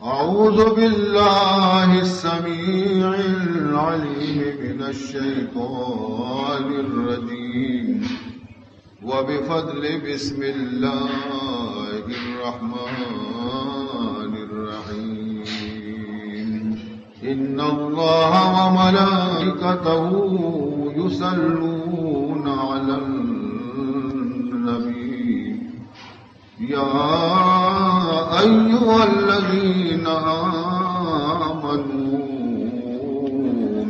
أعوذ بالله السميع العليم من الشيطان الرجيم وبفضل بسم الله الرحمن الرحيم إن الله وملائكته يصلون على النبي يا أيها الذين آمنوا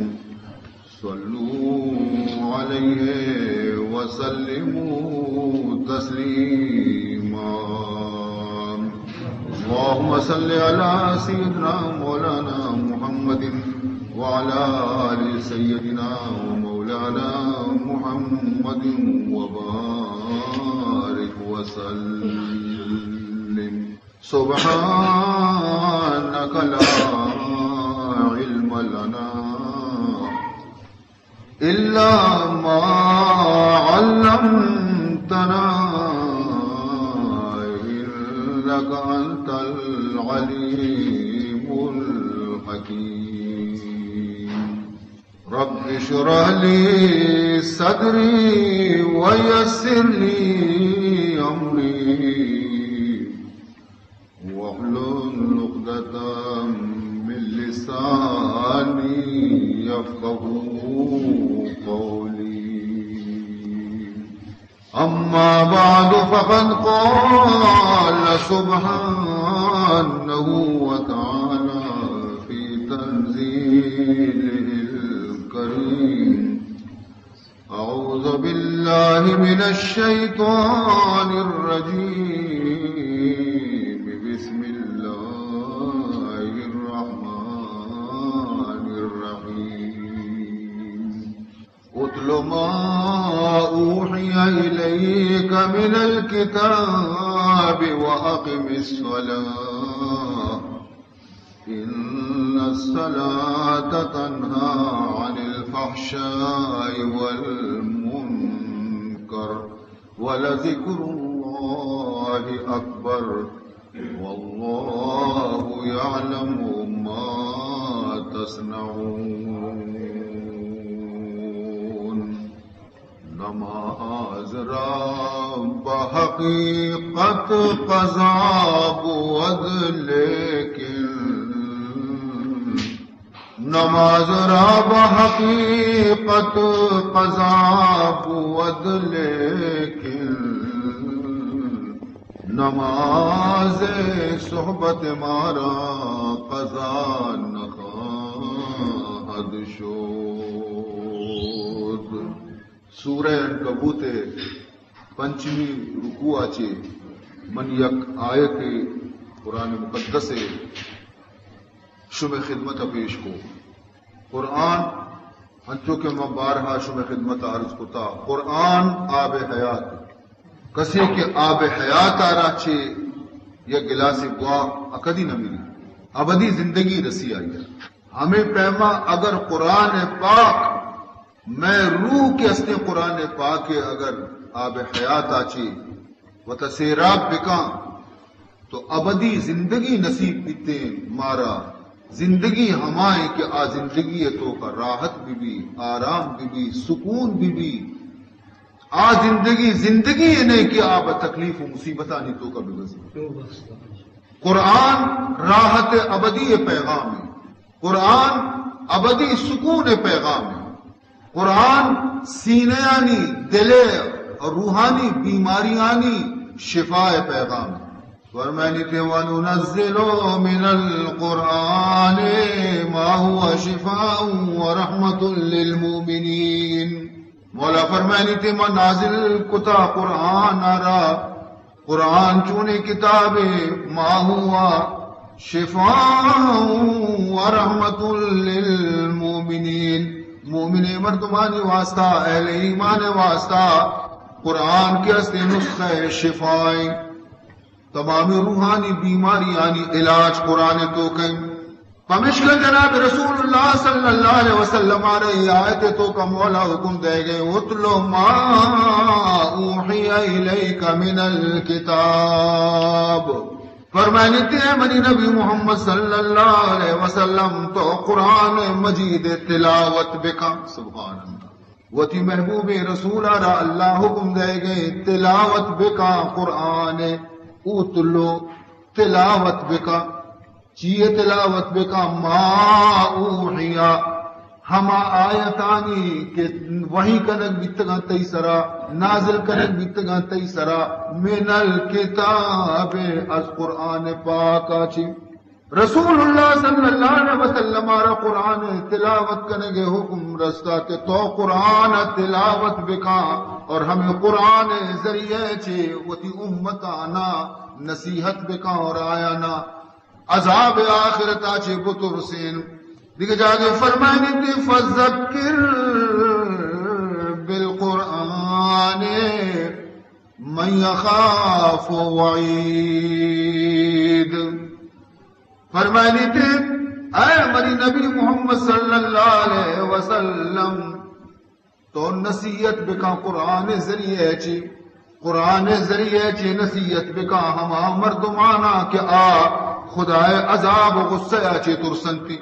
صلوا عليه وسلموا تسليما اللهم صل على سيدنا مولانا محمد وعلى آل سيدنا ومولانا محمد وبارك وسلم سبحانك لا علم لنا إلا ما علمتنا إنك أنت العليم الحكيم رب اشرح لي صدري ويسر لي أمري واحلل عقدة من لساني يفقهوا قولي أما بعد فقد قال سبحانه وتعالى في تنزيله الكريم أعوذ بالله من الشيطان الرجيم بسم الله الرحمن الرحيم اتل ما أوحي إليك من الكتاب وأقم الصلاة إن الصلاة تنهى عن الفحشاء والمنكر ولذكر الله أكبر والله يعلم ما تصنعون نماز را بحقیقت قضا بود لیکن نماز را بحقیقت قضا بود لیکن نماز صحبت مارا قضا نخواهد شد سورہ عنکبوت پنچمی رکوع آچے من یک آیت قرآن مقدس شب خدمت پیش کو قرآن ہنچو کے مبارہا شب خدمت عرض کتا قرآن آب حیات کسی کے آب حیات آرہ چھے یا گلاس گوا اکدی نہ ملی ابدی زندگی رسی آئی ہے ہمیں پیما اگر قرآن پاک میں روح کے اصل قرآن پاک اگر آب حیات آچے و تسیراب بکاں تو ابدی زندگی نصیب پیتے مارا زندگی ہمائیں کہ آ زندگی تو کا راحت بھی آرام بھی سکون بھی آ زندگی نہیں کہ آپ تکلیف و مصیبتہ نہیں تو کا بھی قرآن راحت ابدی پیغام ہے قرآن ابدی سکون پیغام ہے قرآن سینیانی دلے اور روحانی بیماریانی شفاء پیغام ہے فرمانی تھے وَنُنَزِّلُ مِنَ الْقُرْآنِ مَا هُوَ شِفَاءٌ وَرَحْمَةٌ لِّلْمُؤْمِنِينَ مولا فرمانی تھے میں نازل کتا قرآن آرا قرآن چونے کتاب ما ہوا شفاء ورحمة للمؤمنین مومن مردمانی واسطہ اہل ایمان واسطہ قرآن کے اصل نسخہ شفائیں تمام روحانی بیماریانی علاج قرآن تو کہیں پمشکل جناب رسول اللہ صلی اللہ علیہ وسلم آرہی آیت تو کا مولا حکم دے گئے اتلو ما اوحی الیک من الکتاب فرمانیتے ہیں منی نبی محمد صلی اللہ علیہ وسلم تو قرآن مجید تلاوت بکا. سبحان اللہ. وتی محبوب رسول را اللہ حکم دے گئے تلاوت بکا قرآن اتلو تلاوت بکا چیئے تلاوت بکا ما اوحیا ہما آیتانی کہ وحی کنک بیتگا تیسرا نازل کنک بیتگا تیسرا من الکتاب از قرآن پاکا چی. رسول اللہ صلی اللہ علیہ وسلم آرہ قرآن تلاوت کرنے کے حکم رستا کہ تو قرآن تلاوت بکا اور ہمیں قرآن ذریعے چھے وتی امتانا نصیحت بکا اور آیانا عذاب آخرتا چھے بطرسین دیکھ جاگے فرمائنی تھی فذکر بالقرآن من یخاف وعید. فرمائنی تھی اے ہماری نبی محمد صلی اللہ علیہ وسلم تو نصیحت بکا قرآن ذریعے چی قرآن ذریعے چی نصیحت بکا ہما مردمانا کہ آ خدای عذاب و غصہ چی ترسنتی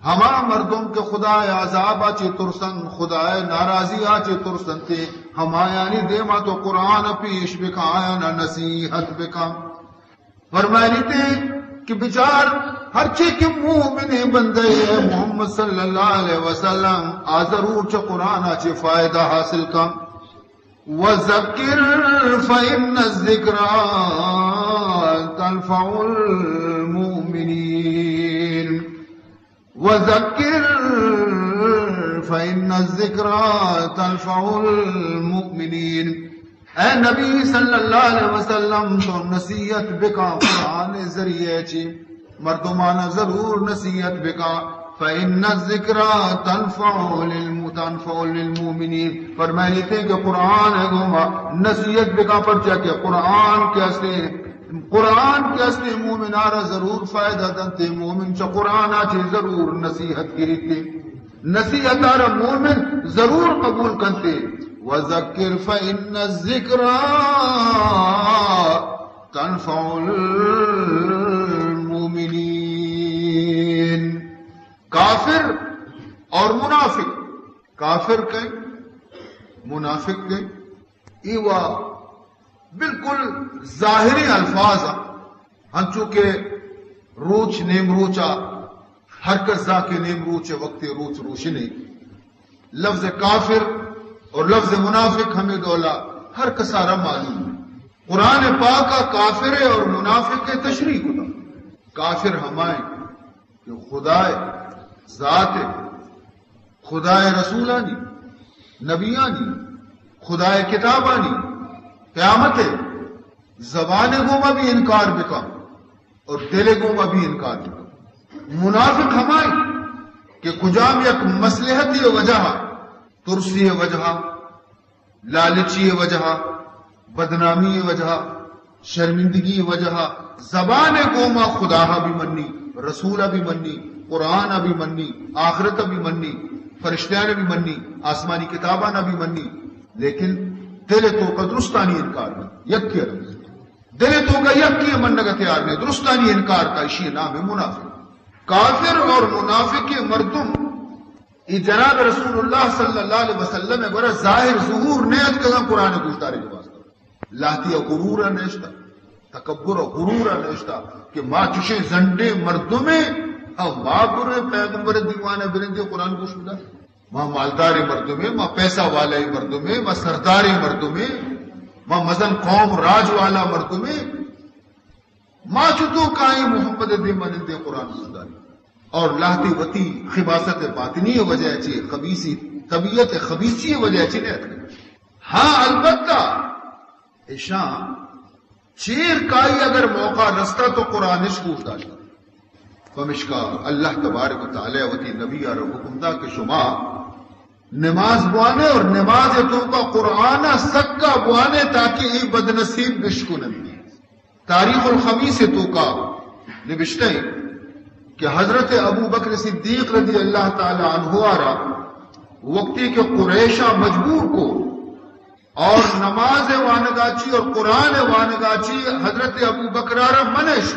ہما مردم کے خدای عذاب چی ترسن خدای ناراضی چی ترسنتی ہما یعنی دیما تو قرآن پیش بکا آیا نصیحت بکا. فرمائنی تھی کہ بچار ہر چی کی مومن بندے محمد صلی اللہ علیہ وسلم ضرور چا قرآن چی فائدہ حاصل کا. وَذَكِّرْ فَإِنَّ الذِّكْرَى تَنْفَعُ الْمُؤْمِنِينَ وَذَكِّرْ فَإِنَّ الذِّكْرَى تَنْفَعُ الْمُؤْمِنِينَ. اے نبی صلی اللہ علیہ وسلم تو نصیحت بکا قرآن ذریعے چی مردمانا ضرور نصیحت بکا. فَإِنَّ الذِّكْرَى تَنْفَعُ لِلْمُؤْمِنِينَ. فرمائے تھے کہ قرآن نصیحت بکا پر چاہ کہ قرآن کے اصلی مومنارا ضرور فائدہ دنتے مومن چا قرآن آچے ضرور نصیحت کی تھی نصیحت آرہ مومن ضرور قبول کرتے. وَذَكِّرْ فَإِنَّ الذِّكْرَى تَنْفَعُ الْمُؤْمِنِينَ. کافر اور منافق کافر کے منافق کے ایوا بالکل ظاہری الفاظ ہن چونکہ روچ نیم روچا ہر کسا کے نیم روچے وقت روچ روشنی لفظ کافر اور لفظ منافق ہمیں دولا ہر کسارا معلوم ہے. قرآن پاک کا کافر اور منافق کے تشریح ہوتا. کافر ہمائیں کہ خدائے ذات خدائے رسولانی نبیانی خدائے کتابانی قیامت زبان گوما بھی انکار بکا اور دل گوما بھی انکار بکا. منافق ہمائیں کہ کجام یک مصلحتی وجہ ترسی وجہ لالچی وجہ بدنامی وجہ شرمندگی وجہ زبان گوما خدا بھی منی رسول بھی منی قرآن بھی منی آخرت بھی منی فرشتیان بھی منی آسمانی کتابان بھی منی لیکن دل تو کا درستانی انکار نہیں یک کی رمز دل تو کا یک کی منگا تیار نہیں درستانی انکار کا اسی نام ہے منافق. کافر اور منافق کے مردم جناب رسول اللہ صلی اللہ علیہ وسلم میں برا ظاہر ظہور نیت کا قرآن گزدارے کے واسطہ لاتی غرورا نیشتا تکبر غرورا نیشتا کہ ماں چشے زنڈے مردمیں او ماں برے پیغمبر دیوانے برندے قرآن کو شدہ ماں مالداری مردمیں ماں پیسہ والے مردمیں ماں سرداری مردمیں ماں مزن قوم راج والا مردمیں ماں چتو کائیں محمد دیوانے قرآن کو شدہ اور لاہتی وتی خباست باطنی وجہ چی خبیثی طبیعت خبیثی وجہ چی نیت کریں. ہاں البتہ اشان چیر کائی اگر موقع رستا تو قرآن شکوف داشتا فمشکا اللہ تبارک و تعالی وتی نبی اور حکم دا کہ شما نماز بوانے اور نماز تو کا قرآن سکا بوانے تاکہ ای بدنصیب بشکو نبی. تاریخ الخمیس تو کا نبشتے کہ حضرت ابو بکر صدیق رضی اللہ تعالی عنہ آرہ وقتی کے قریشہ مجبور کو اور نماز وانگاچی اور قرآن وانگاچی حضرت ابو بکرارہ منش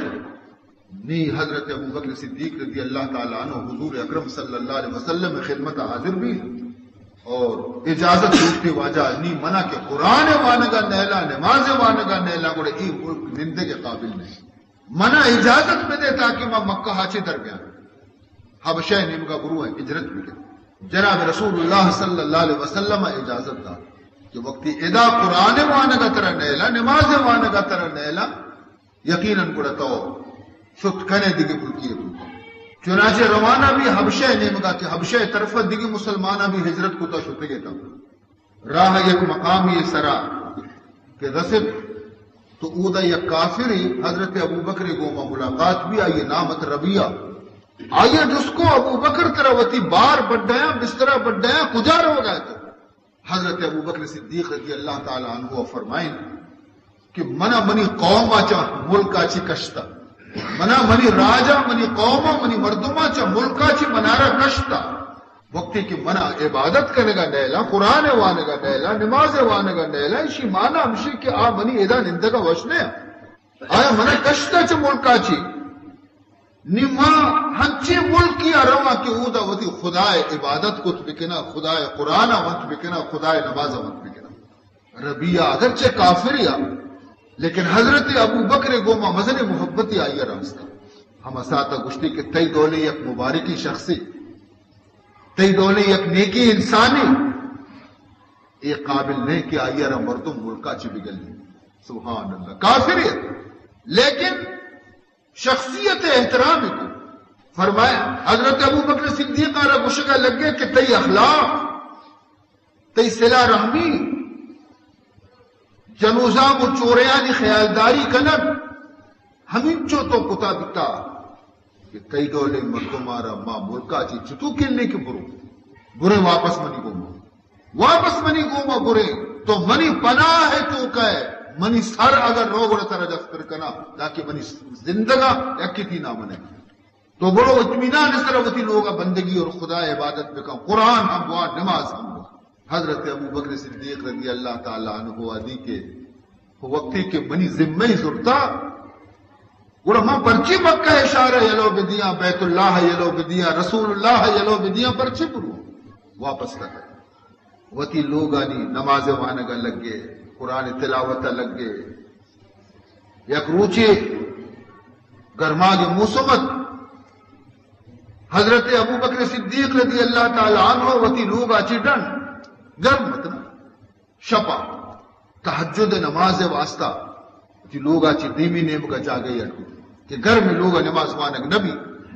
نی حضرت ابو بکر صدیق رضی اللہ تعالیٰ عنہ حضور اکرم صلی اللہ علیہ وسلم میں خدمت حاضر بھی اور اجازت دوستی واجہ نی منع کہ قرآن وانگا نیلا نماز وانگا نیلا گوڑے ای ملک نندے کے قابل نہیں منع اجازت میں دے تاکہ میں مکہ ہاچے درمیان حبشہ نمگا برو ہے اجرت بھی دے جناب رسول اللہ صلی اللہ علیہ وسلم اجازت دا کہ وقتی ادا قرآن وانگا ترہ نیلا نماز وانگا ترہ نیلا یقیناً گوڑا تو شت کنے دیگے ملکی ہے چنانچہ روانہ بھی حبشہ نمگا کہ حبشہ طرف دیگے مسلمانہ بھی ہجرت کو تا شتے گے تا راہ یک مقامی سرا کہ رسل تو اودا یک کافری حضرت ابو بکر گوما ملاقات بھی آئیے نامت ربیہ آئیے جس کو ابو بکر تروتی بار بڑھایا بسترہ بڑھایا کجا رو گئے تو حضرت ابو بکر صدیق رضی اللہ تعالیٰ عنہ فرمائیں کہ منا منی قوم آچا ملک آچی کشتا منا منی راجا منی قوم منی مردم آچا ملک آچی منارا کشتا وقتی کہ منا عبادت کرنے گا نیلا قرآن وانے گا نیلا نماز وانے گا نیلا اسی مانا ہمشی کہ آ منی ادا نندگا وشنے آیا منا کشتا چا ملک آچی نما ہنچے ملکی اروا کہ اودا وتی خدای عبادت کت بکنا خدای قرآن وت بکنا خدای نماز وت بکنا ربیہ اگرچہ کافریا لیکن حضرت ابو بکر گوما مزن محبتی آئی راستہ ہم اساتا گشتی کہ تی دولے یک مبارکی شخصی تی دولے یک نیکی انسانی ایک قابل نہیں کہ آئی را مردم ملکا چی بگل لی سبحان اللہ کافریت لیکن شخصیت احترام کو فرمایا حضرت ابو بکر صدیق آرہ گشگا لگے کہ تی اخلاق تی صلہ رحمی جنوزام و چوریانی خیالداری کنب ہمیں چو تو کتا بتا کہ کئی دولے مردمارا ماں ملکا چی چتو کلنے کے برے واپس منی گوما برے تو منی پناہ ہے تو کہے منی سر اگر روگڑ ترہ جفتر کنا تاکہ منی زندگا یکی تھی نہ منے تو بڑو اطمینان اس طرح ہوتی لوگا بندگی اور خدا عبادت بکا قرآن ہم بوا نماز ہم بوا حضرت ابو بکر صدیق رضی اللہ تعالیٰ عنہ آدھی کے وقتی کے منی ذمہ ضرورتا گوڑا ماں پرچی مکہ اشارہ یلو بدیاں بیت اللہ یلو بدیاں رسول اللہ یلو بدیاں پرچی پرو واپس تک وتی لوگ آنی نماز وانگا لگے قرآن تلاوت لگے یک روچے گرماگ موسمت حضرت ابو بکر صدیق رضی اللہ تعالیٰ عنہ وتی لوگ آچی ڈن گرم متنا شپا تحجد نماز واسطہ وتی لوگ آچی دیمی نیم کا جا گئی اٹھو کہ گھر میں لوگ نماز وانگ نبی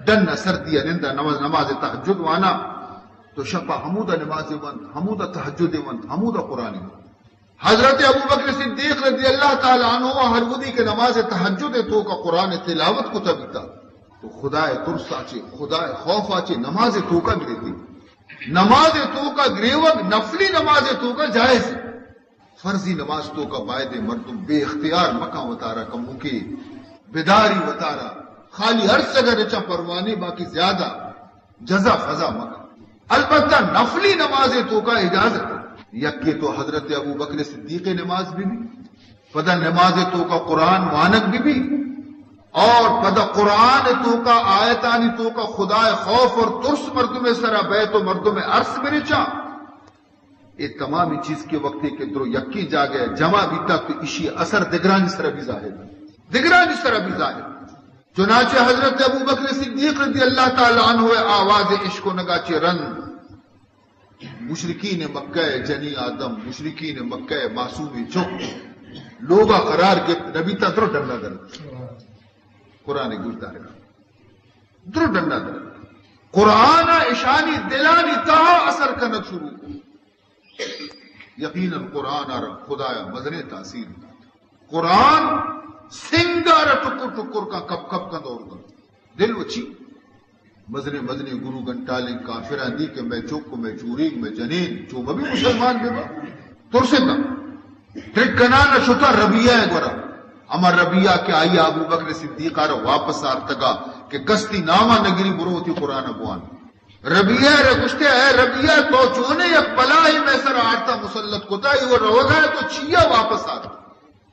ڈن سردی نندہ نماز تحجد وانا تو شپا حمودہ نماز وند حمودہ تحجد وند حمودہ قرآن حضرت ابو بکر صدیق رضی اللہ تعالیٰ عنہ ہر ودی کے نماز تحجد تو کا قرآن تلاوت کو تبیتا تو خدا ترس آچے خدا خوف آچے نماز تو کا گریتی نماز تو کا گریوگ نفلی نماز تو کا جائز فرضی نماز تو کا باید مردم بے اختیار مکہ وطارہ کا مکی بیداری وطارہ خالی ہر سگہ رچا پروانے باقی زیادہ جزا فضا مکہ البتہ نفلی نماز تو کا اجازت یکی تو حضرت ابو بکر صدیق نماز بھی پدا نماز تو کا قرآن وانک بھی اور پدا قرآن تو کا آیتانی تو کا خدا خوف اور ترس مردم سرا بیت و مردم عرص میں رچا یہ تمامی چیز کے وقتی کے درو یکی جا گئے جمع بھی تک تو اسی اثر دگرانی سرا بھی ظاہر چنانچہ حضرت ابو بکر صدیق رضی اللہ تعالیٰ عنہ آواز عشق و نگاچے رن مشرکین مکہ جنی آدم مشرکین مکہ معصومی چک لوگا قرار کے نبی تا درو ڈنڈا در قرآن گزدار کا درو ڈنڈا در قرآن اشانی دلانی تا اثر کنک شروع یقیناً قرآن آر خدایا مزن تاثیر قرآن سنگار ٹکر ٹکر کا کپ کپ کا دور کر دل وچی مزنے گرو گنٹالیں کافران دی کہ میں چوک میں چوریگ میں جنین چوبہ بھی مسلمان بے با ترسے کا ٹرکنانا شتا ربیہ ہے گورا اما ربیہ کے آئی ابو بکر صدیق آرہ واپس آرتگا کہ گستی نامہ نگری بروتی قرآن بوان ربیہ رگشتے اے ربیہ تو چونے یک بلائی میں سر آرتا مسلط کتا ہی وہ رو گئے تو چیا واپس آتا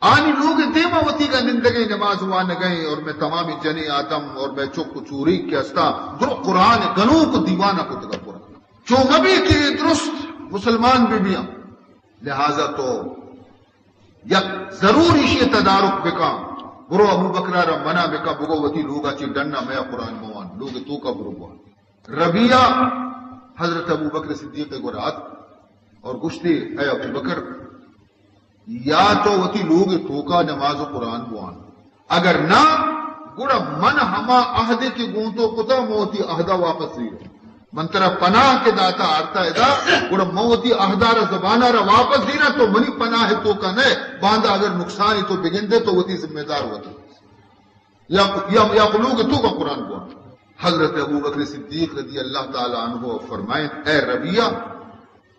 آنی لوگ دیما ہوتی گا نندگی نماز ہوا نگئے اور میں تمامی جنی آدم اور میں چک چوری کے استا در قرآن گنو کو دیوانہ کو تگا پورا چو مبی کی درست مسلمان بیاں لہذا تو یک ضرور اسی تدارک بکا برو ابو بکرہ را منع بکا بگو وتی لوگا چی ڈننا میں قرآن موان لوگ تو کا برو بوان ربیہ حضرت ابو بکر صدیق کو رات اور گشتے اے ابو بکر یا تو وتی لوگ توکا نماز و قرآن بوان اگر نہ گڑا من ہما عہدے کی گونتوں کتا موتی عہدہ واپس لی من طرح پناہ کے داتا آرتا ادا گڑا موتی عہدہ زبانہ را واپس دینا تو منی پناہ تو کا نئے باندھا اگر نقصانی تو بگن دے تو وتی ذمہ دار ہوتی یا لوگ تو کا قرآن بوان حضرت ابو بکر صدیق رضی اللہ تعالیٰ عنہ فرمائیں اے ربیہ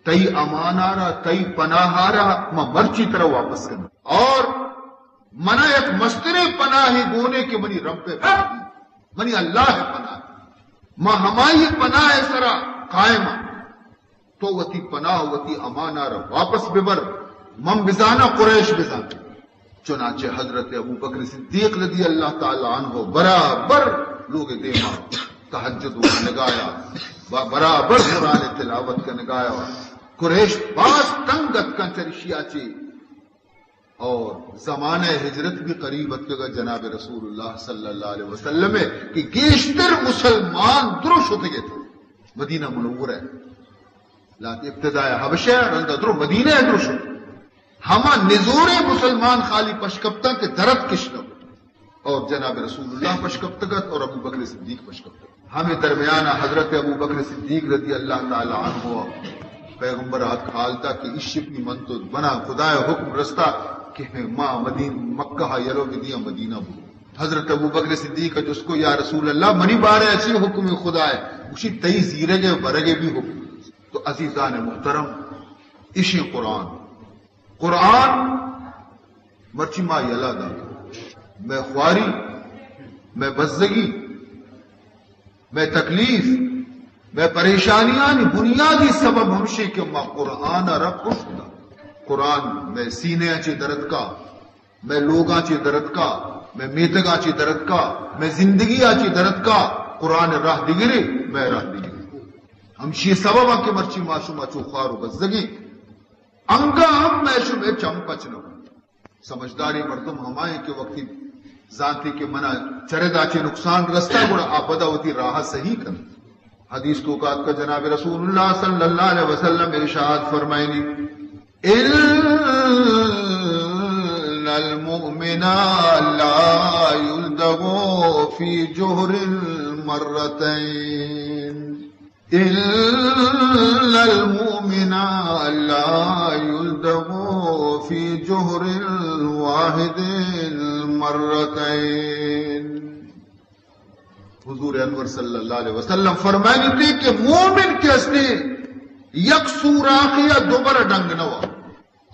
تئی امان آ رہا تئی پناہ آ رہا میں مرچی طرح واپس کرنا اور منا ایک مسترے پناہ گونے کے منی رب پہ منی اللہ ہے پناہ ماں ہمائی پناہ سرا قائم تو وتی پناہ وتی امان آ رہا واپس ببر مم بزانا قریش بزانا چنانچہ حضرت ابو بکر صدیق رضی اللہ تعالیٰ عنہ برابر لوگ دیما تہجد و نگایا برابر قرآن تلاوت کا نگایا قریش باز تنگت کا چرشیا چی اور زمانہ ہجرت بھی قریب اتگا جناب رسول اللہ صلی اللہ علیہ وسلم کہ گیشتر مسلمان درش ہوتے گئے تھے مدینہ منور ہے لیکن ابتداء حبشہ رندہ درو مدینہ درش ہوتے ہما نزور مسلمان خالی پشکپتا کے درد کشنو اور جناب رسول اللہ پشکپتگت اور ابو بکر صدیق پشکپتگت ہمیں درمیانہ حضرت ابو بکر صدیق رضی اللہ تعالی عنہ پیغمبر حق حالتا کہ اس شپنی منتو بنا خدا حکم رستا کہ ماں مکہ یلو بدیا مدینہ بھو حضرت ابو بکر صدیق جس کو یا رسول اللہ منی بارے اچھی حکم خدا ہے اسی تئی زیرے گے برگے بھی حکم تو عزیزان محترم اسی قرآن مرچی ماں یلا دا میں خواری میں بزدگی میں تکلیف میں پریشانیاں بنیادی سبب ہمشے کہ ماں قرآن رب کشتا قرآن میں سینے چی درد کا میں لوگاں چی درد کا میں میتگاں چی درد کا میں زندگی چی درد کا قرآن راہ دگرے میں راہ دگرے ہمشی سبب کہ مرچی معصومہ چو خوار و بزدگی انگا ہم میں شبہ چمپچ نہ سمجھداری مردم ہمائے کہ وقتی ذاتی کے منع چردہ چے نقصان رستہ گڑا آپدہ ہوتی راہ صحیح کر حدیث تو کا جناب رسول اللہ صلی اللہ علیہ وسلم ارشاد فرمائنی ان المؤمن لا يلدغ في جهر مرتين ان المؤمن لا يلدغ في جهر واحد مرتين حضور انور صلی اللہ علیہ وسلم فرمائنی تھی کہ مومن کے اسنے یک سوراخ یا دوبارہ ڈنگ نوا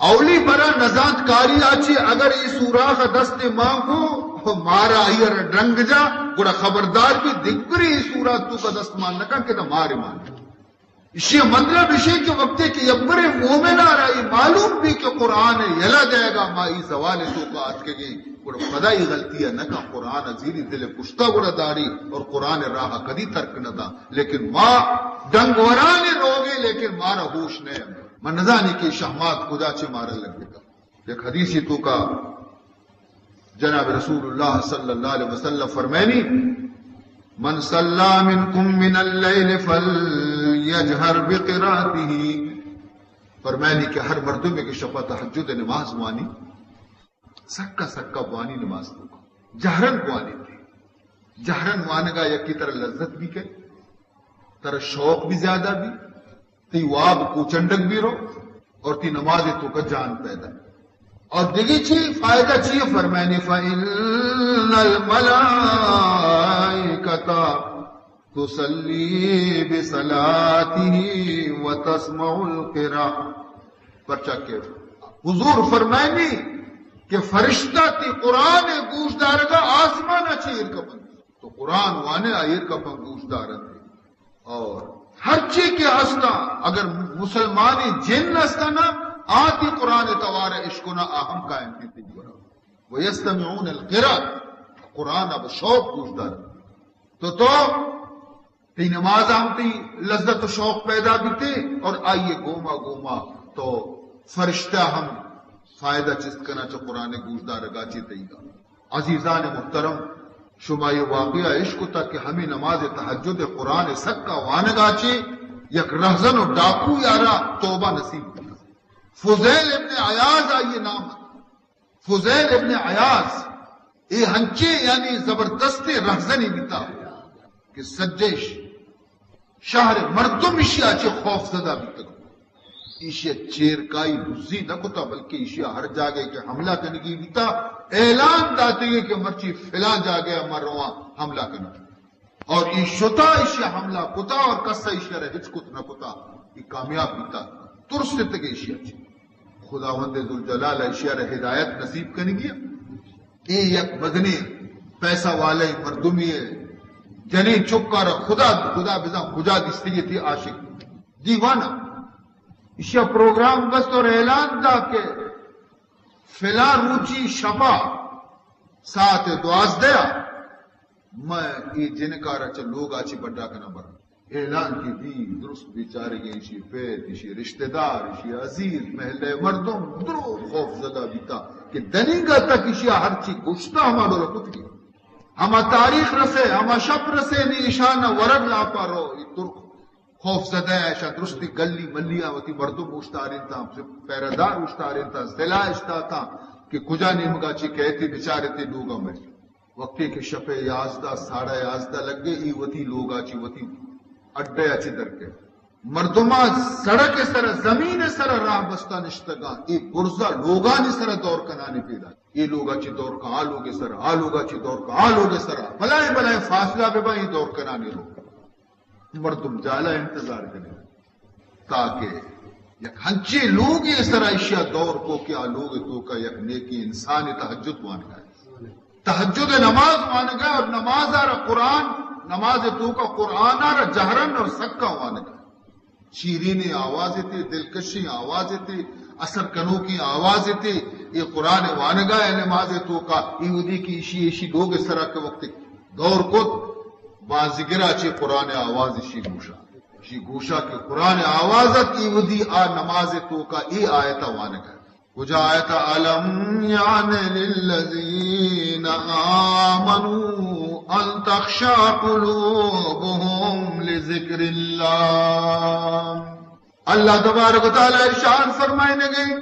اولی برا نزاد کاری آچے اگر یہ سوراخ دست مانگو مارا ایر ڈنگ جا گوڑا خبردار بھی دگری یہ سوراخ تو کا دست مان نکا کہ مارے مان اسی مطلب اسی کے وقت کہ یبر مومن آ رہا یہ معلوم بھی کہ قرآن یلا جائے گا ما ای سوال تو کا آج کے گئی گوڑا خدای غلطی ہے نکا قرآن ازیری دل پشتا گوڑا داری اور قرآن راہ کدی ترک نہ تھا لیکن ماں ڈنگورانے روگے لیکن مارا ہوش نہیں من نزانی کی شہمات خدا چے مارا لگے گا ایک حدیثی تو کا جناب رسول اللہ صلی اللہ علیہ وسلم فرمائنی من صلی منکم من اللیل فلیجہر بقراته فرمائنی کہ ہر مردوں میں کہ شفا تہجد نماز وانی سکا بوانی نماز تو جہرن بوانی تھی جہرن وانگا یا کی طرح لذت بھی کہ طرح شوق بھی زیادہ بھی تی واب کو چنڈک بھی رو اور تی نماز تو کا جان پیدا اور دیگی چی فائدہ چی فرمائنی فَإِنَّ الْمَلَائِكَةَ تُصَلِّي بِصَلَاتِهِ وَتَسْمَعُ الْقِرَاءَ پرچہ کے حضور فرمائنی کہ فرشتہ تی قرآن گوش دارگا آسمان اچھی کا بند تو قرآن وانے آئیر کا گوش دارت اور ہر چیز کے ہستا اگر مسلمانی جن ہستا نا آتی قرآن توار عشقنا اہم قائم کی تجورا ویستمعون القرآن قرآن اب شوق گوشدار تو تی نماز آمتی لذت و شوق پیدا بھی تھے اور آئیے گوما گوما تو فرشتہ ہم فائدہ چست کرنا چا قرآن گوشدار گاچی تیگا عزیزان محترم شما یہ واقعہ عشق تک کہ ہمیں نماز تہجد قرآن سکا وانگا چے یک رہزن و ڈاکو یارا توبہ نصیب کیا فضیل ابن عیاض آئیے نام فضیل ابن عیاض اے ہنچے یعنی زبردست رہزنی بیتا کہ سجش شہر مردم اشیاء چے خوف زدہ بیتا ایشیا چیر کائی بزی نہ کتا بلکہ ایشیا ہر جاگے کہ حملہ کرنے کی بیتا اعلان داتے گئے کہ مرچی فلان جاگے مر رواں حملہ کرنے کی اور ایشتا ایشیا حملہ کتا اور کسا ایشیا رہے ہچکت نہ کتا یہ کامیاب بیتا ترستے تک ایشیا چی خداوند ذوالجلال ایشیا رہے ہدایت نصیب کرنے گیا اے یک مدنی پیسہ والے مردمی جنی چکا رہا خدا بزا خجا دستی تھی عاشق دیوانہ اشیا پروگرام بس اور اعلان دا کہ فلا روچی شفا ساتھ دعاز دیا میں یہ جنکارا چا لوگ آچی بڑا کنا بر اعلان کی دی درست بیچارے گئے اسی پید اسی رشتہ دار اسی عزیز محلہ مردم درو خوف زدہ بیتا کہ دنگا تک اشیا ہر چی گشتا ہمارا رکھت گیا ہما تاریخ رسے ہما شب رسے نی اشانہ ورد لاپا رو یہ ترک خوف زدہ ہے ایشا درستی گلی ملیاں وتی مردم اشتارین تھا پیردار اشتارین تھا ضلع اشتا تھا کہ کجا نیمگا چی کہتے بچارے تے لوگا مر وقتی کہ شپے یازدہ ساڑھا یازدہ لگ گئے ای وتی لوگا چی وتی اڈے اچھی در کے مردمہ سڑک سر زمین سر راہ بستہ نشتگا ای برزا لوگانی سر دور کنانے پیدا یہ لوگا چی دور کا آلوگے سر آلوگا چی دور کا آلوگے سر بلائے فاصلہ بے با ای دور کنانے لوگ مردم جالا انتظار کرے تاکہ یک ہنچے لوگ اس طرح اشیاء دور کو کیا لوگ تو کا یک نیکی انسانی تہجد مان گئے تہجد نماز مان گئے اور نماز آرہ قرآن نماز تو کا قرآن آرہ جہرن اور سکا مان گئے شیرین آوازیں تھے دلکشی آوازیں تھے اثر کنو کی آوازیں تھے یہ قرآن وان گئے نماز تو کا ایودی کی ایشی لوگ اس طرح کے وقت دور کو بازگرہ چے قرآن آواز شی گوشا کہ قرآن آوازت ای ودی آ نماز تو کا ای آیتا وانگا کجا آیتا علم یعنی للذین آمنوا ان تخشع قلوبهم لذکر اللہ اللہ تبارک و تعالی ارشاد فرمائنے گئی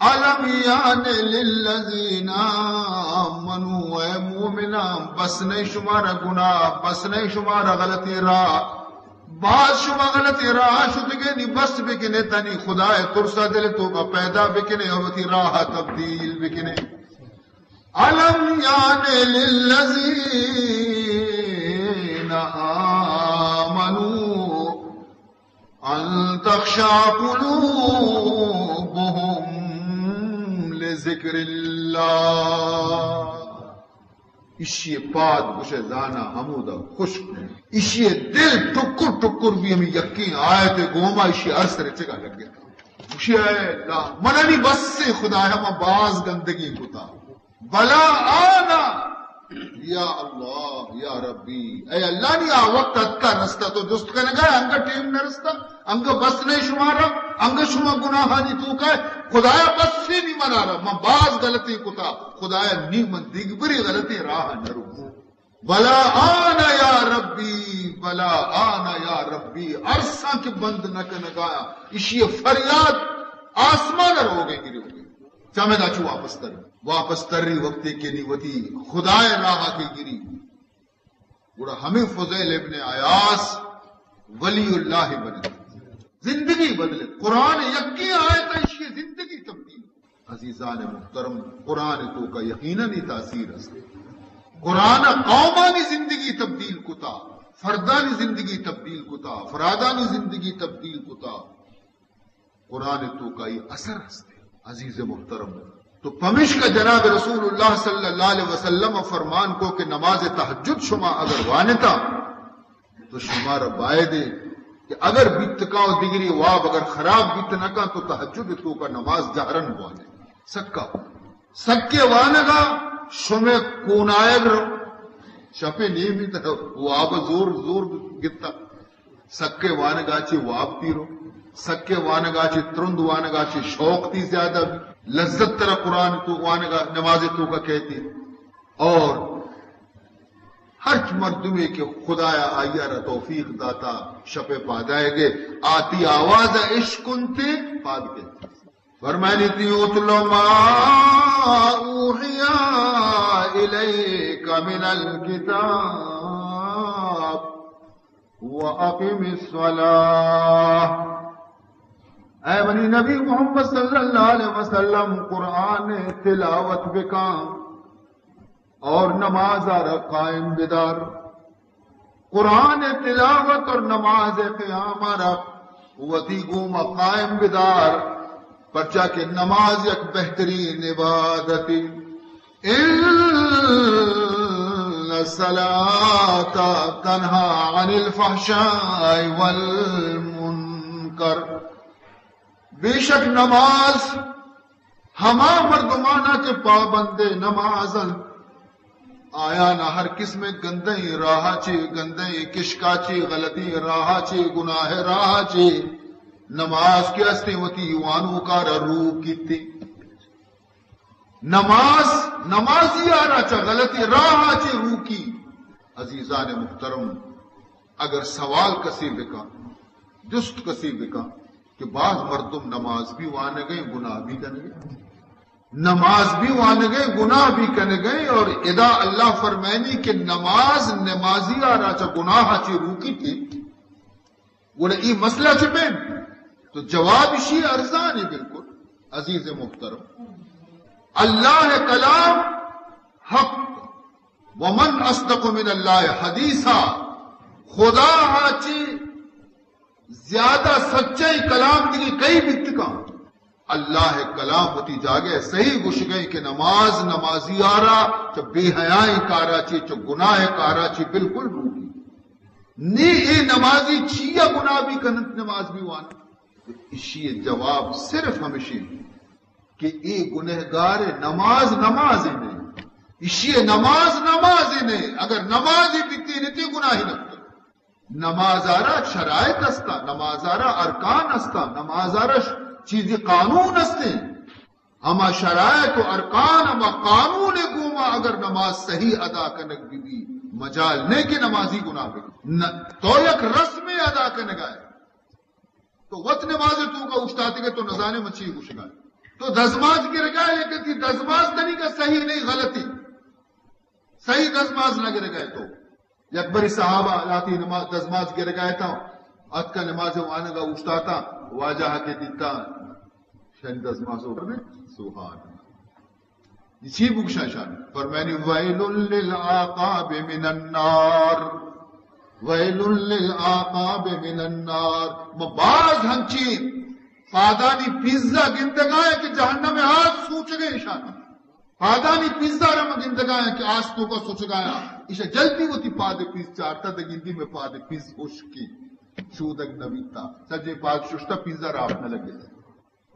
علم یعنی للذین آمنوا اے مومنان بس نہیں شمارا گناہ بس نہیں شمارا غلطی راہ بعض شما غلطی راہ شدگے نی بس بکنے تنی خدا ترسا دل تو کا پیدا بکنے اوتی راہ تبدیل بکنے علم یعنی للذین آمنوا ان تخشع قلوبهم ذکر اللہ اشی پاد گوشے زانا حمودہ خشک اشی دل ٹکر ٹکر بھی ہمیں یقین آیت گوما اشی عرص رچے گا لگ گیا گوشے لا منانی بس سے خدا ہے ہم باز گندگی کتا بلا آنا یا اللہ یا ربی اے اللہ نے آ وقت کا رستہ تو جست کرنے گا انگا ٹیم نہ رستہ انگا بس نہیں شمارا انگا شما گناہانی تو کا خدایا بس سے نہیں منا رہا میں باز غلطی کتا خدایا نہیں من دیگبری غلطی راہ نرو بلا آنا یا ربی بلا آنا یا ربی عرصہ کے بند نکنگایا اسی فریاد آسمان رو گئے گری ہو گئی چاہمیں دا چو واپس تر رہی وقتی کے نیوتی خدای راہ کی گری گوڑا ہمیں فضیل ابن عیاض ولی اللہ بنے زندگی بدلے قرآن یقین آئے تا اس کی زندگی تبدیل عزیزان محترم قرآن تو کا یقیناً تاثیر ہے قرآن قومانی زندگی تبدیل کتا فردانی زندگی تبدیل کتا فرادانی زندگی تبدیل کتا قرآن تو کا یہ اثر ہستے عزیز محترم تو پمش کا جناب رسول اللہ صلی اللہ علیہ وسلم فرمان کو کہ نماز تہجد شما اگر وانتا تو شمار بائے دے کہ اگر بیتکاؤ دیگری واب اگر خراب بیت نکا تو تہجد تو کا نماز جہرن بوانے سکا سکے وانگا شمع کونائے گرو شپے نیمی تا واب زور زور گتا سکے وانگا چی واب تیرو سکے وانگا چی ترند وانگا چی شوق تی زیادہ بھی لذت ترہ قرآن تو وانگا نماز تو کا کہتی اور ہر مردمی کے خدایا آئیا را توفیق داتا شپے پادائے گے آتی آواز عشقن تے پاد کے فرمائنی تی اتلو ما اوحیا الیک من الکتاب واقم الصلاة اے بنی نبی محمد صلی اللہ علیہ وسلم قرآن تلاوت بکام اور نماز قائم بدار قرآن تلاوت اور نماز قیام وتی گوما قائم بدار پرچا کہ نماز ایک بہترین عبادت ان الصلاۃ تنہا عن الفحشاء والمنکر بے شک نماز ہما مردمانہ کے پابندے نمازن آیا نہ ہر قسم گندئی راہ چی گندئی کشکا چی غلطی راہ چی گناہ راہ چی نماز کی استیمتی وانو کا روح کی تھی نمازی آرہ چا غلطی راہ چی روح کی عزیزان محترم اگر سوال کسی بکا جست کسی بکا کہ بعض مردم نماز بھی وانے گئے گناہ بھی کرنے گئے نماز بھی وانے گئے گناہ بھی کرنے گئے اور ادا اللہ فرمائنی کہ نمازی آرہ چا گناہ چی روح کی تھی وہ ای مسئلہ چھپیں تو جواب اسی ارزان ہے بالکل عزیز محترم اللہ کلام حق ومن اصدق من اللہ حدیثا خدا آچی زیادہ سچائی کلام کی کئی بتکا اللہ کلام ہوتی جاگے صحیح گوش گئی کہ نمازی آرا چا بے حیائی کارا چی چا گناہ کارا چی بالکل روکی نی اے نمازی چیا گناہ بھی کنت نماز بھی وانا اسی جواب صرف ہمیشہ کہ اے گنہگار نماز نہیں اسی نماز نہیں اگر نمازی بیتی نہیں تی گناہی نکتا نماز آرہ شرائط استا نماز آرہ ارکان استا نماز آرہ چیزی قانون استے ہما شرائط و ارکان ہما قانون گوما اگر نماز صحیح ادا کنک بھی مجال نہیں کہ نمازی گناہ بھی تو یک رسم ادا کنک آئے تو وقت نماز تو کا اچھتاتے گئے تو نظانے مچھی گوش گئے تو دزماز گر گئے لیکن تھی دزماز نہیں کا صحیح نہیں غلطی صحیح دزماز نہ گر گئے تو یکبری صحابہ لاتی دزماز گر گئے تھا ات کا نماز وانے کا اچھتاتا واجہ کے دیتا شہن دزماز اوپر میں سبحان اسی بکشا شان فرمانی ویل للعقاب من النار ویل للعقاب من النار بعض ہنچی پادانی پیزا گندگائیں کہ جہنم میں آج سوچ گئے شان پادانی پیزا رم گندگائیں کہ آج تو کا سوچ گایا اسے جلدی ہوتی پادے پیز چارتا تھا گندی میں پادے پیز خوش کی شودک نبیتا سجے پاک ششتا پیزا راپ نہ لگے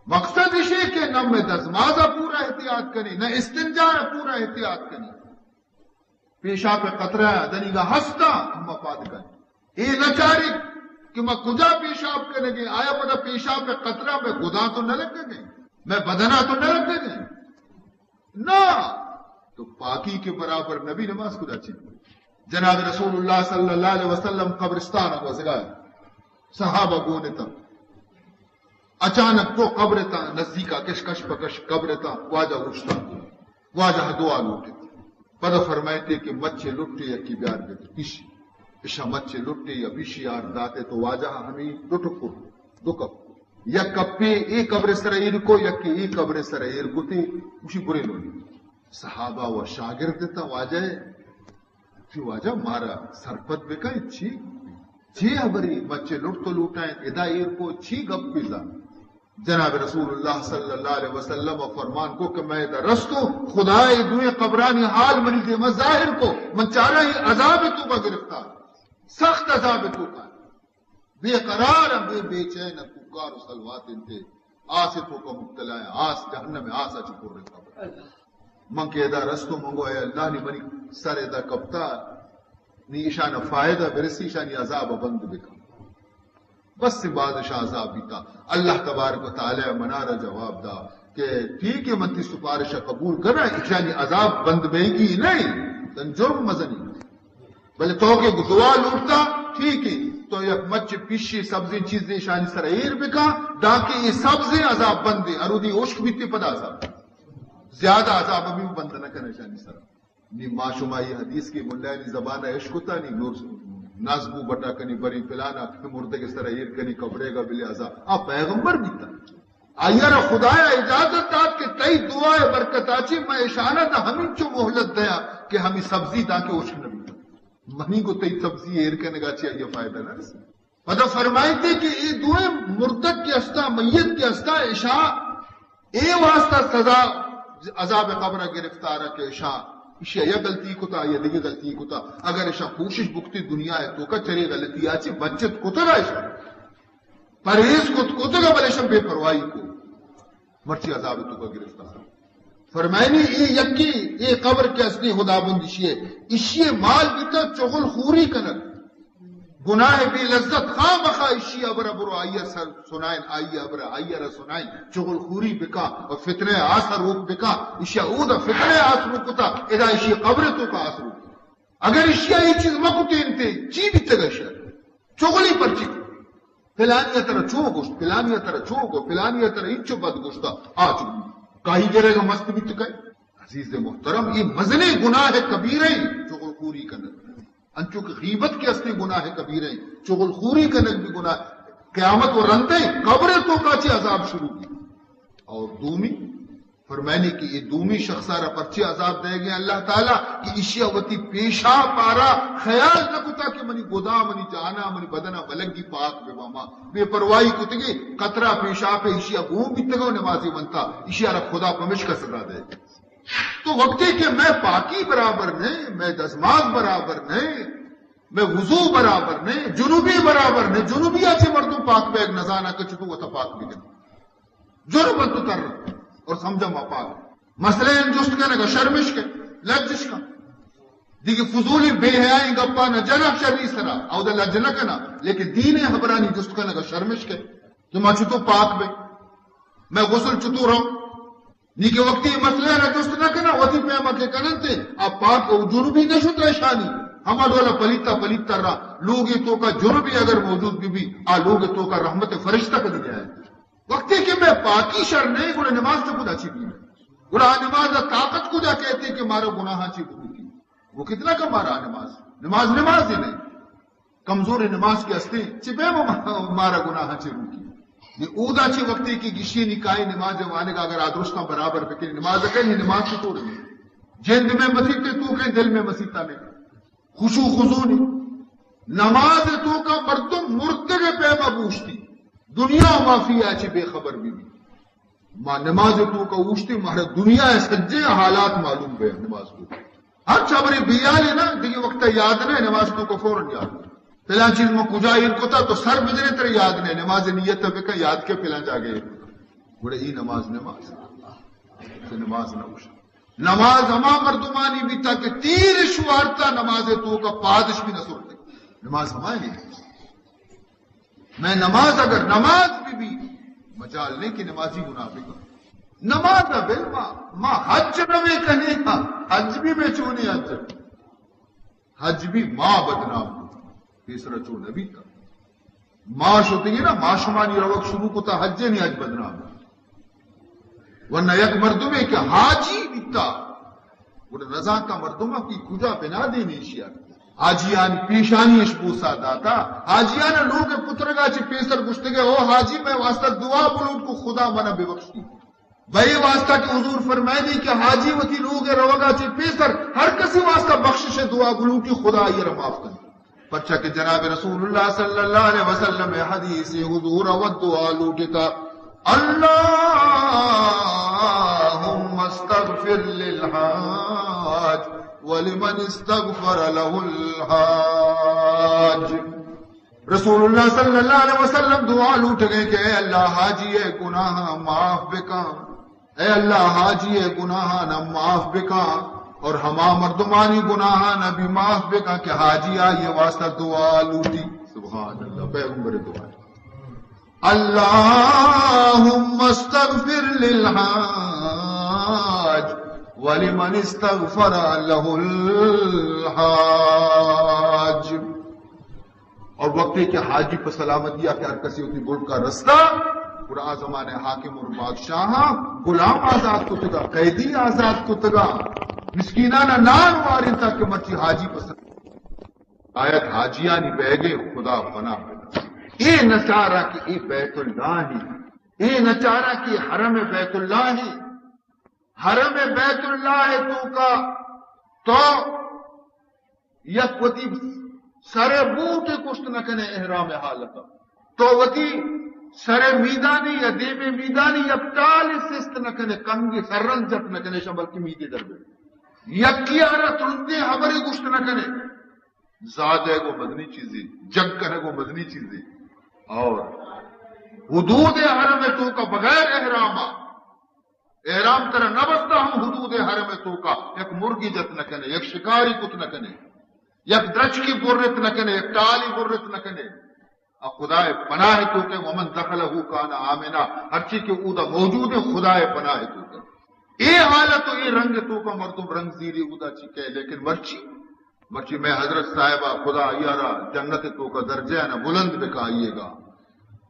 مقصد اسے کہ نہ میں دزمازہ پورا احتیاط کریں نہ استنجا پورا احتیاط کریں پیشاب پہ قطرہ دنی کا ہستا ہم پاد کریں اے نہ چاری کہ میں کجا پیشاب کرنے گے آیا پتا پیشاب پہ قطرہ میں گدا تو نہ لگے گے میں بدنا تو نہ لگے گے نہ تو پاکی کے برابر نبی نماز خدا چاہیے جناب رسول اللہ صلی اللہ علیہ وسلم قبرستان کو سگائے صحابہ گونے تا اچانک تو قبر تا نزدیکا کشکش پکش قبر تا واجہ اٹھتا واجہ دعا لوٹے پدا فرمائتے کہ مچے لٹے یا کی بیار گئے پیشی اشا مچے لٹے یا پیشی یار داتے تو واجہ ہمیں لٹکو دو کپ یا کپے ایک قبر سرائیر کو یا کہ ایک قبر سرائیر کو تے اسی برے لوگی صحابہ و شاگرد تا واجہ پھر واجہ مارا سرپت بکا چھی ابری بچے لٹ تو لوٹائیں ادا ایر کو چھی گپ پیزا جناب رسول اللہ صلی اللہ علیہ وسلم فرمان کو کہ میں رستو خدای دوئے قبرانی حال منی دے مظاہر کو من چارہ ہی عذاب تو کا گرفتار سخت عذاب تو کا بے قرار ہیں، بے چین ہیں، پکار و سلوات انتے آسفوں کا مبتلا ہے، آس جہنم میں آسا چکر رکھا من کے ادا رستو منگو اے اللہ نے منی سر ادا کبتا نی ایشان فائدہ برسی شانی عذاب بند بکا بس سے بادشاہ عذاب بیتا اللہ تبارک و تعالی منارا جواب دا کہ ٹھیک ہے منتی سفارشہ قبول کرنا ایشانی عذاب بند بے کی نہیں تن جرم مزنی بلے تو کہ دعا لوٹتا ٹھیک ہے تو یک مچ پیشی سبزی چیزیں شانی سر ایر بکا ڈاکہ یہ سبزی عذاب بند دے ارودی عشق بیتی پدا عذاب زیادہ عذاب ابھی بند نہ کرنے شانی سر نی معشومائی حدیث کی ملائنی زبانہ عشق ہوتا نی نور نازبو بٹا کنی بری پلانا مردے کے سر ایر کنی کبڑے گا بلی عذاب آپ پیغمبر بیتا آئیارا خدایا اجازت داد کہ تئی دعائے برکت آچی میں اشانہ دا ہمیں چو محلت دیا کہ ہمیں سبزی دا کے عشق نبی منی کو تئی سبزی ایر کرنے گا چاہیے یہ فائدہ نہ رسی پتہ فرمائی تھے کہ یہ دعائیں مردد کے استا میت کے استا اشاء اے واسطہ سزا عذاب قبرہ گرفتارہ کے اشاء اشیاء یا غلطی کو تا یا دیگه غلطی کو تا اگر اشاء کوشش بکتی دنیا ہے تو کا چرے غلطی آچے بچت کو تا اشاء پرہیز کو تا بل اشاء بے پروائی کو مرچی عذاب تو کا گرفتارہ فرمائنی یہ یکی یہ قبر کے اصلی خدا بند اشیے مال بیتا چغل خوری کنک گناہ بی لذت خواہ بخواہ اشیے ابرا برو آئیہ سر سنائن آئیہ ابرا آئیہ را سنائن چغل خوری بکا اور فتنہ آسر روک بکا اشیاء اودا فتنہ آسر روکتا ادا اشیاء قبر تو کا آسر روکتا اگر اشیاء یہ چیز مکتے انتے چی بیتا گا اشیاء چغلی پر چی فلانیہ ترہ چو گوشت فلانیہ ترہ چو گوشت فلانیہ ترہ انچو بد گوشتا آج کاہی گرے گا مست بھی تکائے عزیز محترم یہ مزنے گناہ کبیرہ چغل خوری کنک انچو کہ غیبت کے اصلی گناہ کبیرہ چغل خوری کنک بھی گناہ قیامت و رندے قبر تو کاچے عذاب شروع کی اور دومی فرمائنے کی یہ دومی شخصارہ پرچے عذاب دے گئے اللہ تعالیٰ کہ اشیاء وطی پیشا پارا خیال نہ کتا کہ منی گودا منی جانا منی بدنا بلنگی پاک بے باما بے پروائی کتگی قطرہ پیشا پہ اشیاء گھوم بیتگا نمازی بنتا اشیاء رب خدا پمش کا صدا دے تو وقتی کہ میں پاکی برابر نہیں میں دزماز برابر نہیں میں وضو برابر نہیں جنوبی برابر نہیں جنوبی آچے مردوں پاک بیگ نزانہ کچھتو وہ تا پاک بگن جرم تو تر اور سمجھا ما پاک مسئلہ انجست کرنے کا شرمش کے لجش کا دیکھ فضولی بے حیائی گپا نہ جنک شرعی سرا او دا لجنہ کنا لیکن دین حبرانی جست کرنے کا شرمش کے تو ما چھتو پاک بے میں غسل چھتو رہوں نیکے وقتی مسئلہ نہ جست نہ کنا وطی پیما کے کننتے آپ پاک او جنوبی نشد رشانی ہما دولا پلیتا رہا لوگی تو کا جربی اگر موجود بھی آ لوگ تو کا رحمت فرشتہ کا دی جائے وقتی کہ میں پاکی شر نہیں گوڑا نماز تو خدا چی بھی گوڑا نماز طاقت کو جا کہتے کہ مارا گناہ چی بھی وہ کتنا کا مارا نماز ہی نہیں کمزور نماز کی ہستی چپے مارا گناہ چی روکی یہ اودا چی وقتی کی گشی نکائی نماز وانے کا اگر آدرستہ برابر پہ نماز کہیں نماز کی توڑ نہیں جند میں مسیحتے تو کہیں دل میں مسیحتا نہیں خوشو خضونی نماز تو کا مردم مرتگ پیما بوشتی دنیا معافی آچے بے خبر بھی ماں نماز تو کا اوشتی مہارا دنیا سجے حالات معلوم بے نماز تو ہر چابری بیالی نا دیکھیں وقت یاد نہیں نماز تو کا فوراں یاد پہلا چیز میں کجا ہیر کو تھا تو سر بجنے تر یاد نہیں نماز نیت بکا یاد کے پہلا جا گئے بڑے ہی نماز نہ اوشتی نماز ہما مردمانی بھی تھا کہ تیر شوارتا نماز تو کا پادش بھی نہ سرتے نماز ہمائے نہیں میں نماز اگر نماز بھی مجال نہیں کہ نمازی گناہ بھی کروں نماز نہ بل ماں حج نہ میں کہنے کا حج بھی میں چونی حج بھی ماں بدنام تیسرا چون نبی کا ماں ہوتی ہے نا ماں شمانی روک شروع کو تھا حج نہیں حج بدنام ورنہ یک مردمے کہ حاجی بیتا وہ رضا کا مردمہ کی کجا بنا دینی شیعہ حاجیان پیشانی اشبوسا داتا حاجیان لوگ پترگا چی پیسر گشتگے او حاجی میں واسطہ دعا بلوٹ کو خدا منا بے بخشی بھئی واسطہ کہ حضور فرمائے دی کہ حاجی وتی لوگ روگا چی پیسر ہر کسی واسطہ بخشش دعا بلوٹی خدا یہ معاف کر پرچہ کہ جناب رسول اللہ صلی اللہ علیہ وسلم حدیث حضور و دعا لوٹتا اللہم استغفر للحاج ولمن استغفر له الحاج رسول اللہ صلی اللہ علیہ وسلم دعا لوٹ گئے کہ اے اللہ حاجی گناہ معاف بکا، اے اللہ حاجی گناہ نہ معاف بکا، اور ہما مردمانی گناہ نہ بھی معاف بکا کہ حاجی یہ واسطہ دعا لوٹی. سبحان اللہ، پیغمبر دعا. اللہم استغفر للحاج ولمن استغفر له الحاج. اور وقتی کہ حاجی پر سلامتی کہ ہر کسی ہوتی ملک کا رستہ پورا زمانے حاکم اور بادشاہ غلام آزاد کو تگا، قیدی آزاد کو تگا، مسکینانہ نان وارن تک کہ مرچی حاجی پسند آیت حاجیانی بہ گئے خدا بنا اے نچارا کہ اے بیت اللہ ہی، اے نچارا کہ حرم بیت اللہ ہی، حرم بیت اللہ تو کا تو یک وتی سر بوٹ کشت نہ کنے احرام حالت تو وتی سر میدانی یا دے میں میدانی یا ٹال سست نہ کنے کنگی سرن جت نہ کنے شمل کی میدی در بے یکی آرہ ترندے ہماری گشت نہ کنے زادہ کو مدنی چیزیں جگ کرنے کو مدنی چیزیں اور حدود حرم تو کا بغیر احرام طرح نہ بستا ہوں حدود حرم تو کا یک مرگی جت نہ کنے یک شکاری کت نہ کنے یک درچ کی برت نہ کنے یک ٹالی برت نہ کنے خدا پناہ تو کہ ومن دخلہ کان آمنا ہر چیز کے اودا موجود ہے خدا پناہ تو کہ اے حالت و اے رنگ تو کا مردم رنگ زیری اودا چکے لیکن مرچی میں حضرت صاحبہ خدا یارا جنت تو کا درجہ نہ بلند بکائیے گا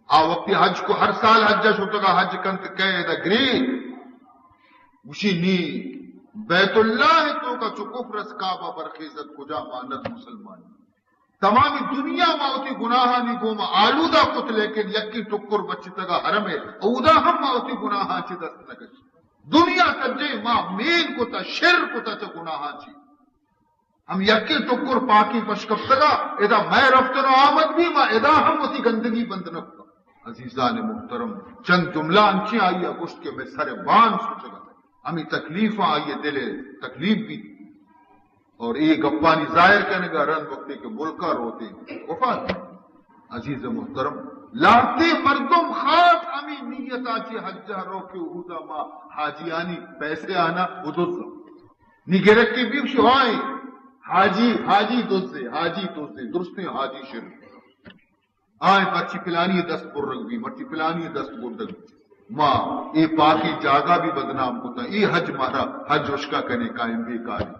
آ وقتی حج کو ہر سال حج ہوتا گا حج کنت کہے دا گری وشی نی بیت اللہ تو کا چو کفر اس کعبہ برخیزت کجا مانت مسلمان تمامی دنیا ماوتی گناہانی گوما آلودہ کت لیکن یکی ٹکر بچتا گا حرم ہے اودا ہم ماوتی گناہاں چی دست نکش دنیا تجھے ماں مین کتا شر کتا چا گناہاں چی ہم یکی ٹکر پاکی پشکفتا گا ادا میں رفتن و آمد بھی ماں ادا ہم ہوتی گندگی بند نکتا. عزیزان محترم چند جملہ انچی آئی ہے گشت کے میں سر بان سوچا گا ہمیں تکلیف آئیے دلے تکلیف بھی اور ایک گپانی ظاہر کرنے کا رن وقتے کے ملکہ روتے وفات. عزیز محترم لاتے مردم خاص ہمیں نیت آچی حجہ رو کے اہودا ماں حاجیانی پیسے آنا ادھر نگرک کی بھی شوائیں حاجی دوزے درستے حاجی شرک آئیں مرچی پلانی دست پر رکھ بھی مرچی پلانی دست پر رکھ بھی ماں اے پاکی جاگا بھی بدنام ہوتا اے حج مارا حج اشکا کنے قائم بھی کاری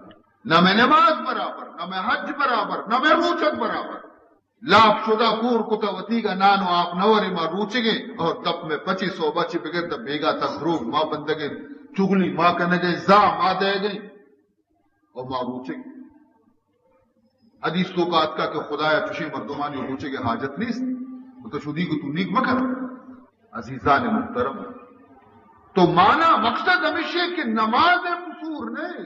نہ میں نماز برابر نہ میں حج برابر نہ میں روچک برابر لاپ شدہ کور کتا وتی کا نانو آپ نورے ماں روچگے اور تب میں 2500 بچے بغیر تب بیگا تک روگ ماں بندگے چگلی ماں کنے گئے زا ماں دے گئی اور ماں روچگے حدیث تو کا اتکا کہ خدایا چشی مردمانی روچگے حاجت نہیں تو شدی کو تو نیک مکر. عزیزان محترم تو مانا مقصد ہمیشہ کہ نماز قصور نہیں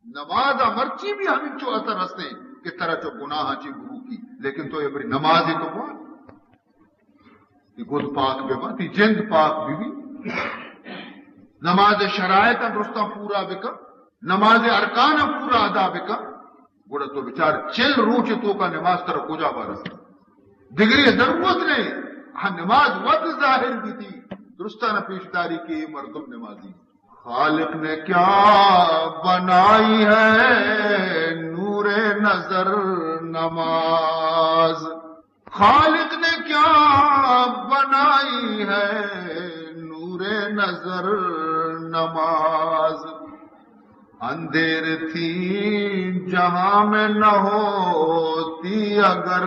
نماز مرچی بھی ہمیں چو اثر ہستے کہ طرح چو گناہ چی گرو کی لیکن تو یہ بری نماز ہی تو بات یہ گود پاک بے بات یہ جند پاک بھی نماز شرائط درستہ پورا بکا نماز ارکان پورا ادا بکا گوڑا تو بچار چل روچ تو کا نماز طرح کجا بارستا دگری ضرورت نہیں ہاں نماز وقت ظاہر بھی تھی درستانہ پیشداری کی مردم نمازی. خالق نے کیا بنائی ہے نور نظر نماز خالق نے کیا بنائی ہے نور نظر نماز اندھیر تھی جہاں میں نہ ہوتی اگر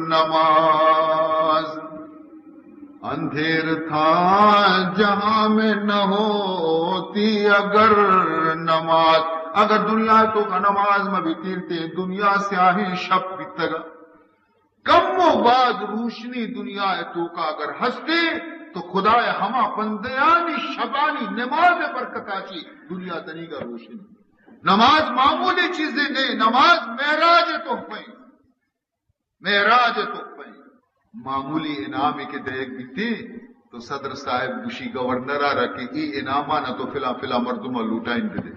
نماز اندھیر تھا جہاں میں نہ ہوتی اگر نماز اگر دنیا تو کا نماز میں بھی تیرتے دنیا سیاہی شب بھی تگا کم و بعد روشنی دنیا تو کا اگر ہستے تو خدا ہما بندیانی شبانی نماز برکتا چی دنیا تنی کا روشنی نماز معمولی چیزیں نہیں نماز معراج تحفیں معمولی انعام کے دیکھ بھی تھی تو صدر صاحب گوشی گورنر آ رکھے ای انعامہ نہ تو فلا مردمہ لوٹائیں دے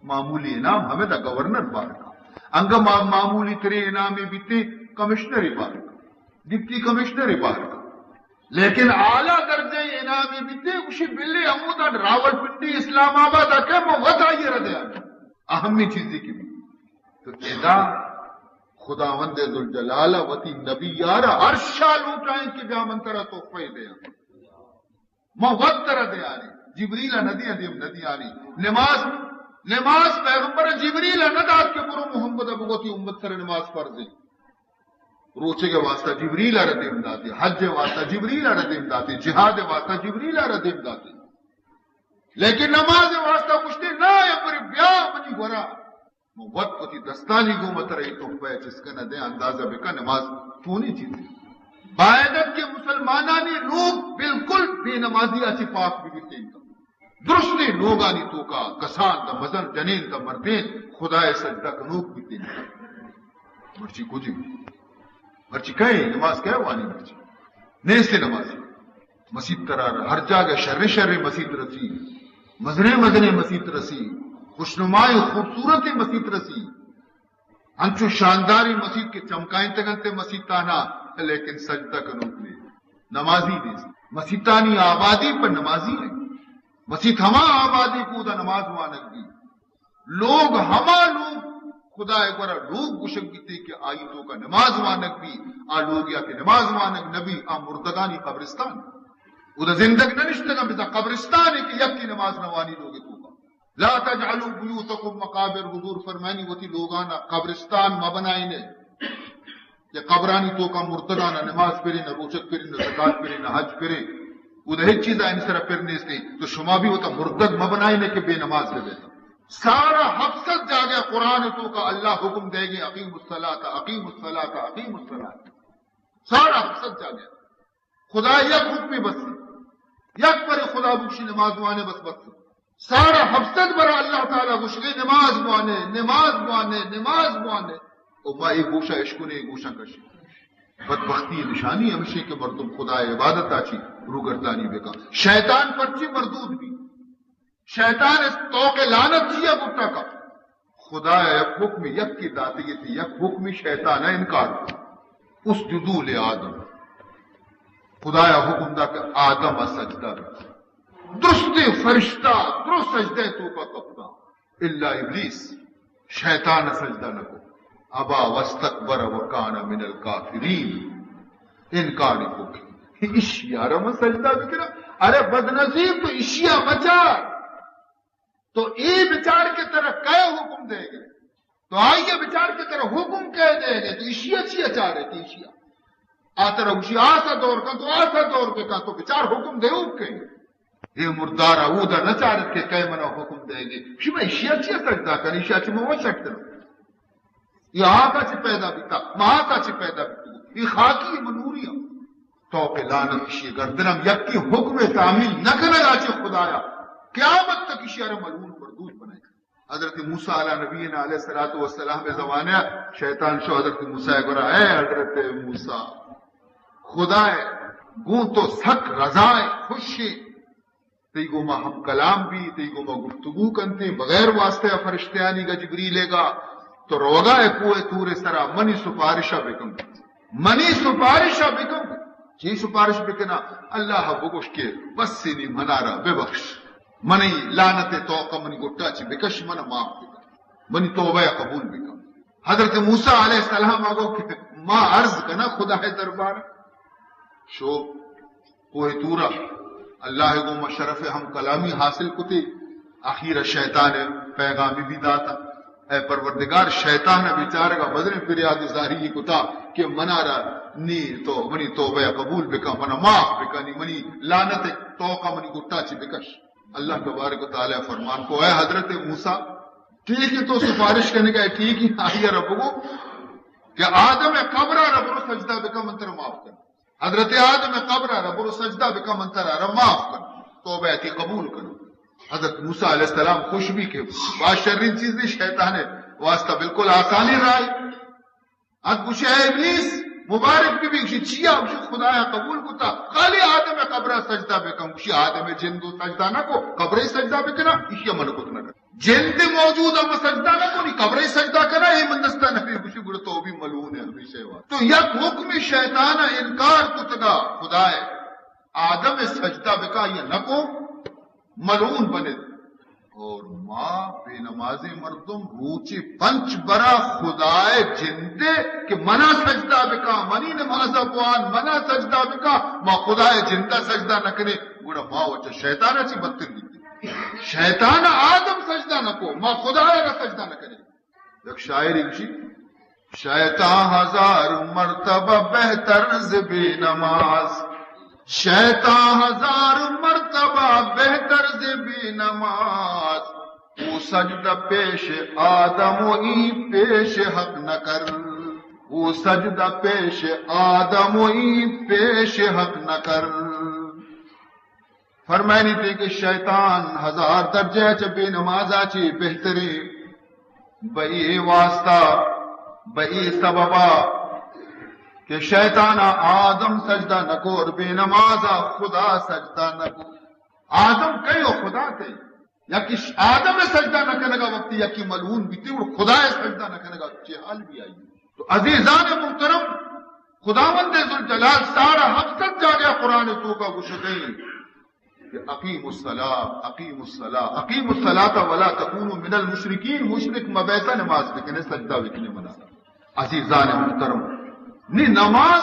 معمولی انعام ہمیں دا گورنر بار کا انگا معمولی ترے انعامی بھی تھی کمشنری بار کا ڈپٹی کمشنر پارک لیکن اعلیٰ درجے انعامی بیتے اسی بلے عمودہ راول پنڈی اسلام آباد آکے موت آئیے ردے آنے اہمی چیزی کی بھی تو ادا خداوند ذوالجلالہ وتی نبی یارہ عرشہ لوٹائیں کہ بیا منترہ تحفہ دے آنے موت ترہ دے آنے جبریلہ ندی آنی نماز پیغمبر جبریلہ نداد کے پرو محمد ابوتی امت سر نماز فرض ہے روچے کے واسطہ جبریل رد امدادی حج واسطہ جبریل رد امدادی جہاد واسطہ جبریل رد امدادی لیکن نماز واسطہ کچھ نہیں نہ پر بیا منی گورا وقت کو تھی دستانی گومت رہی تو پہ جس کا نہ دے اندازہ بکا نماز تونی چیزیں باعدت کے مسلمانانی لوگ بالکل بے نمازی اچھی پاک بھی گرتے ہیں درستی لوگانی تو کا کسان دا مزن جنین دا مردین خدا سجدہ کنوک بھی ہیں مرچی کو جی مرچی کہیں نماز کہے وانی مرچی نیستے نماز مسجد قرار ہر جاگہ شر مسجد رسی مزنے مسجد رسی خوشنمائی خوبصورت مسجد رسی انچو شانداری مسجد کے چمکائیں تگنتے مسجد تانا لیکن سجدہ کنوک نے نمازی نہیں مسجد تانی آبادی پر نمازی نہیں مسجد ہما آبادی کو دا نماز وانک دی لوگ ہما لوگ خدا ایک بار لوگ گشک بیتے کہ آئی تو کا نماز وانک بھی آ لوگ یا کہ نماز وانک نبی آ مردگانی قبرستان او دا زندگ ننشتگا بیتا قبرستان ہے کہ یک کی نماز نوانی لوگ تو کا لا تجعلوا بیوتکم مقابر حضور فرمانی وتی لوگانا قبرستان مبنائی نے کہ قبرانی تو کا مردگانا نماز پڑھے نہ روچک پڑھے نہ زکات پڑھے نہ حج پڑھے وہ دہی چیز آئین سر پھرنے سے تو شما بھی ہوتا مردد مبنائی نے کہ بے نماز دے دیتا سارا حفظت جا گیا قرآن تو کا اللہ حکم دے گے اقیم الصلاۃ اقیم الصلاۃ اقیم الصلاۃ سارا حفظت جا گیا خدا یک حکم بس یک پر خدا بخشی نماز وانے بس سارا حفظت برا اللہ تعالیٰ گشگے نماز بوانے او ما ایک گوشہ عشقوں نے ایک گوشہ کشی بدبختی نشانی ہمیشہ کہ مردم خدا عبادت آچی روگردانی بکا شیطان پرچی مردود بھی شیطان اس توق لعنت چیا گٹا کا خدا یک حکم یک کی داتی تھی یک حکم شیطان انکار اس جدو لے آدم خدا حکم دا کہ آدم سجدہ درست فرشتہ درست سجدہ تو کا کپتا اللہ ابلیس شیطان سجدہ نہ کو ابا واستکبر وکان من الکافرین انکار کو اشیا رم سجدہ بکرا ارے بدنصیب تو اشیا بچار تو اے بچار کے طرح کیا حکم دے گے تو آئیے بچار کے طرح حکم کہہ دے گے تو اشیا چیا چاہ رہے تھی اشیا آتا رہا اشیا آسا دور کا تو آسا دور پہ کا تو بچار حکم دے اوک کہیں یہ مردارا اودا نہ چارت کے کہے منا حکم دے گے شما اشیا چیا سجدہ کریں اشیا چی موہ شکت رہا یہ آقا چی پیدا بیتا مہاقا چی پیدا بیتا یہ خاکی منوری توقع لعنت اشی گردنم یک کی حکم تعمیل نکنگا چی خدایا قیامت تک اشی ارم ملعون مردود بنائے حضرت موسیٰ علیہ نبینا علیہ السلام زمانہ شیطان شو حضرت موسیٰ گرا اے حضرت موسیٰ خدای گون تو سک رضائے خوشی تی گو ما ہم کلام بھی تی گو ما گفتگو کنتے بغیر واسطے فرشتیانی کا جبریلے گا تو روگا ہے کوئے تورے سرا منی سپارشہ بکم چی سپارش بکنا اللہ بگوش کے بس سینی منارا بے بخش منی لعنت توقع منی گٹا چی بکش من معاف بکم منی توبہ قبول بکم حضرت موسیٰ علیہ السلام آگو کہ ماں عرض کنا خدا ہے دربار شو کوئے تورا اللہ گو مشرف ہم کلامی حاصل کتے آخیر شیطان پیغامی بھی داتا اے پروردگار شیطان بیچارے کا بدن فریاد ظاہری کتا کہ منارا نی تو منی توبہ قبول بکا منا معاف بکا نی منی لعنت توقع منی گٹا چی بکش اللہ تبارک و تعالی فرمان کو اے حضرت موسیٰ ٹھیک ہے تو سفارش کرنے کا ٹھیک ہی آئیے رب کو کہ آدم قبرہ رب رو سجدہ بکا منتر معاف کر حضرت آدم قبرہ رب رو سجدہ بکا منتر رب معاف کر توبہ تی قبول کر حضرت موسیٰ علیہ السلام خوش بھی کہ بات شرین چیز نہیں شیطان ہے واسطہ بالکل آسانی رائی اد گوشے ہے ابلیس مبارک بھی گوشی چیا گوشی خدایا قبول کتا خالی آدم قبرہ سجدہ بکم گوشی آدم جندو سجدہ نہ کو قبرہ سجدہ بکنا اسی من کو نہ جند موجود ہم سجدہ نہ کو نہیں قبرہ سجدہ کرنا یہ مندستہ نبی گوشی گوڑا تو بھی ملعون ہے ہمیشہ تو یک حکم شیطان انکار کتگا خدائے آدم سجدہ بکا یہ نکو ملعون بنے اور ماں بے نماز مردم روچی پنچ برا خدائے جندے کہ منا سجدہ بکا منی نمازہ بوان منا سجدہ بکا ماں خدائے جندہ سجدہ نہ کرے گوڑا ماں وچا شیطانہ چی بدتر دیتی شیطانہ آدم سجدہ نہ کو ماں خدائے کا سجدہ نہ کرے ایک شاعر اکشی شیطان ہزار مرتبہ بہتر زبی نماز شیطان ہزار مرتبہ بہتر زبی نماز وہ سجدہ پیش آدم ای پیش حق نہ کر وہ سجدہ پیش آدم ای پیش حق نہ کر فرمائنی تھی کہ شیطان ہزار درجہ چ بے نمازا چی بہتری بئی واسطہ بئی سببا کہ شیطان آدم سجدہ نکو اور بے نمازا خدا سجدہ نکو آدم کئی اور خدا تھے یا کہ آدم سجدہ نہ کرنے کا وقت یا کہ ملعون بھی تھی اور خدا سجدہ نہ کرنے کا اچھے حال بھی آئی تو عزیزان محترم خداوند ذوالجلال سارا حقیقت جا گیا قرآن تو کا گشتیں کہ اقیم الصلاۃ اقیم الصلاۃ اقیم الصلاۃ ولا تکونوا من المشرکین مشرک مبیسہ نماز بکنے سجدہ بکنے منا عزیزان محترم نی نماز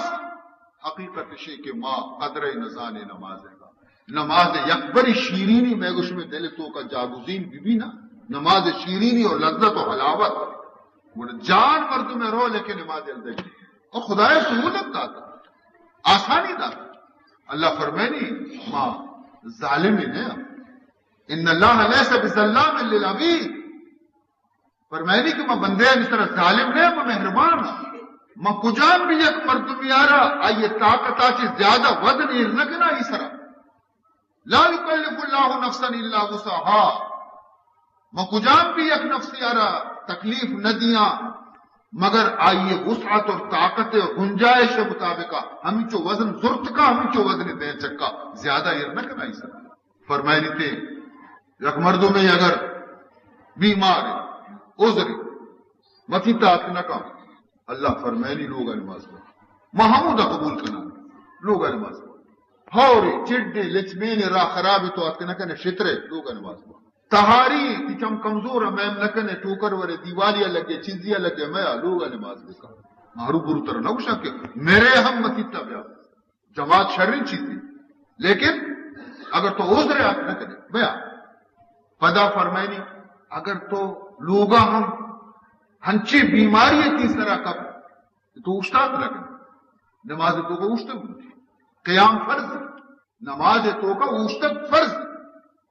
حقیقت شے کہ ماں قدر نزان نماز ہے نماز یکبری شیرینی میں گوش میں دل تو کا جاگزین بھی نا نماز شیرینی اور لذت و حلاوت جان مرد میں رو لیکن نماز الدگی اور خدا سہولت داتا آسانی داتا اللہ فرمینی ماں ظالم ہے ان اللہ لیس بظلام للعبید فرمینی کہ ماں بندے اس طرح ظالم ہے ماں مہربان ماں کجان بھی یک مردمی آ رہا آئیے طاقت آچے زیادہ وزن ارنکنا اس طرح لا یکلف اللہ نفسا الا وسعها ماں کجان بھی یک نفسی آ رہا تکلیف نہ دیا مگر آئیے وسعت اور طاقت اور گنجائش مطابق ہمیں چو وزن ضرورت کا ہمیں چو وزن دے چکا زیادہ ارنکنا اس طرح فرمائنی تھے یک مردوں میں اگر بیمار ہے عذر متی طاقت نہ کا اللہ فرمائنی لوگا نماز پڑھ محمودہ قبول کرنا لوگا نماز پڑھ ہورے چڈے لچمین راہ خرابی تو آتے نہ کنے شترے لوگا نماز پڑھ تہاری تیچم کمزور میم نہ کنے ٹوکر ورے دیوالیاں لگے چیزیاں لگے میں لوگا نماز بکا مارو برو طرح نہ کشا کہ میرے ہم متی تبیا جماعت شرری چیز تھی لیکن اگر تو عذر آپ نہ کرے بیا پدا فرمائنی اگر تو لوگا ہم ہنچی بیماری کس طرح کا تو اشتاق لگے نماز تو کا اشتاق قیام فرض نماز تو کا اشتاق فرض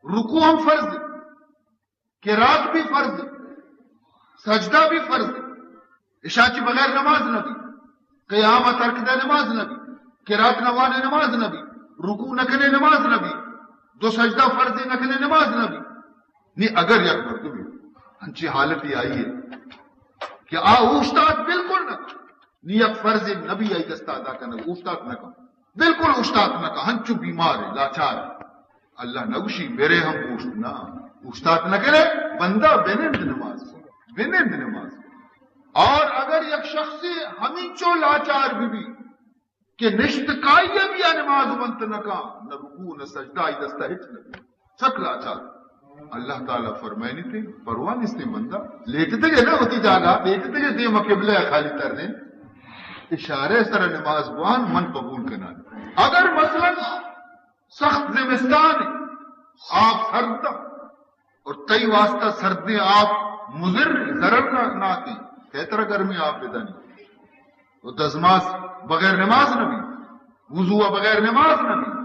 رکوع ہم فرض قرات بھی فرض سجدہ بھی فرض عشاء کی بغیر نماز نہ بھی قیام ترک دے نماز نہ بھی قرات نوانے نماز نہ بھی رکوع نہ کرنے نماز نہ بھی دو سجدہ فرض نہ کرنے نماز نہ بھی نہیں اگر یک مردوں میں ہنچی حالت ہی آئی ہے کہ اوشتاد بالکل نہ نیک فرض نبی آئی دستا ادا کرنا اوشتاد نہ کہا بالکل اوشتاد نہ کہا ہنچو بیمار ہے لاچار اللہ نگوشی میرے ہم اوشت نہ اوشتاد نہ کرے بندہ بینند نماز اور اگر یک شخصی ہمیں چو لاچار بھی کہ نشت کائیے بھی نماز بنت نہ کہا نہ رکوع نہ سجدہ آئی دستا ہچ نہ سک لاچار اللہ تعالیٰ فرمائنی تھی پروان اس نے بندہ لیٹتے گئے نا ہوتی جاگا لیٹتے گئے دیم قبلہ خالی کرنے اشارے سر نماز بوان من قبول کرنا اگر مثلا سخت زمستان آپ سرد اور تئی واسطہ سردی آپ مضر ضرر نہ آتی کہتر گرمی آپ بدانی تو دزماز بغیر نماز نہ بھی وضوع بغیر نماز نہ بھی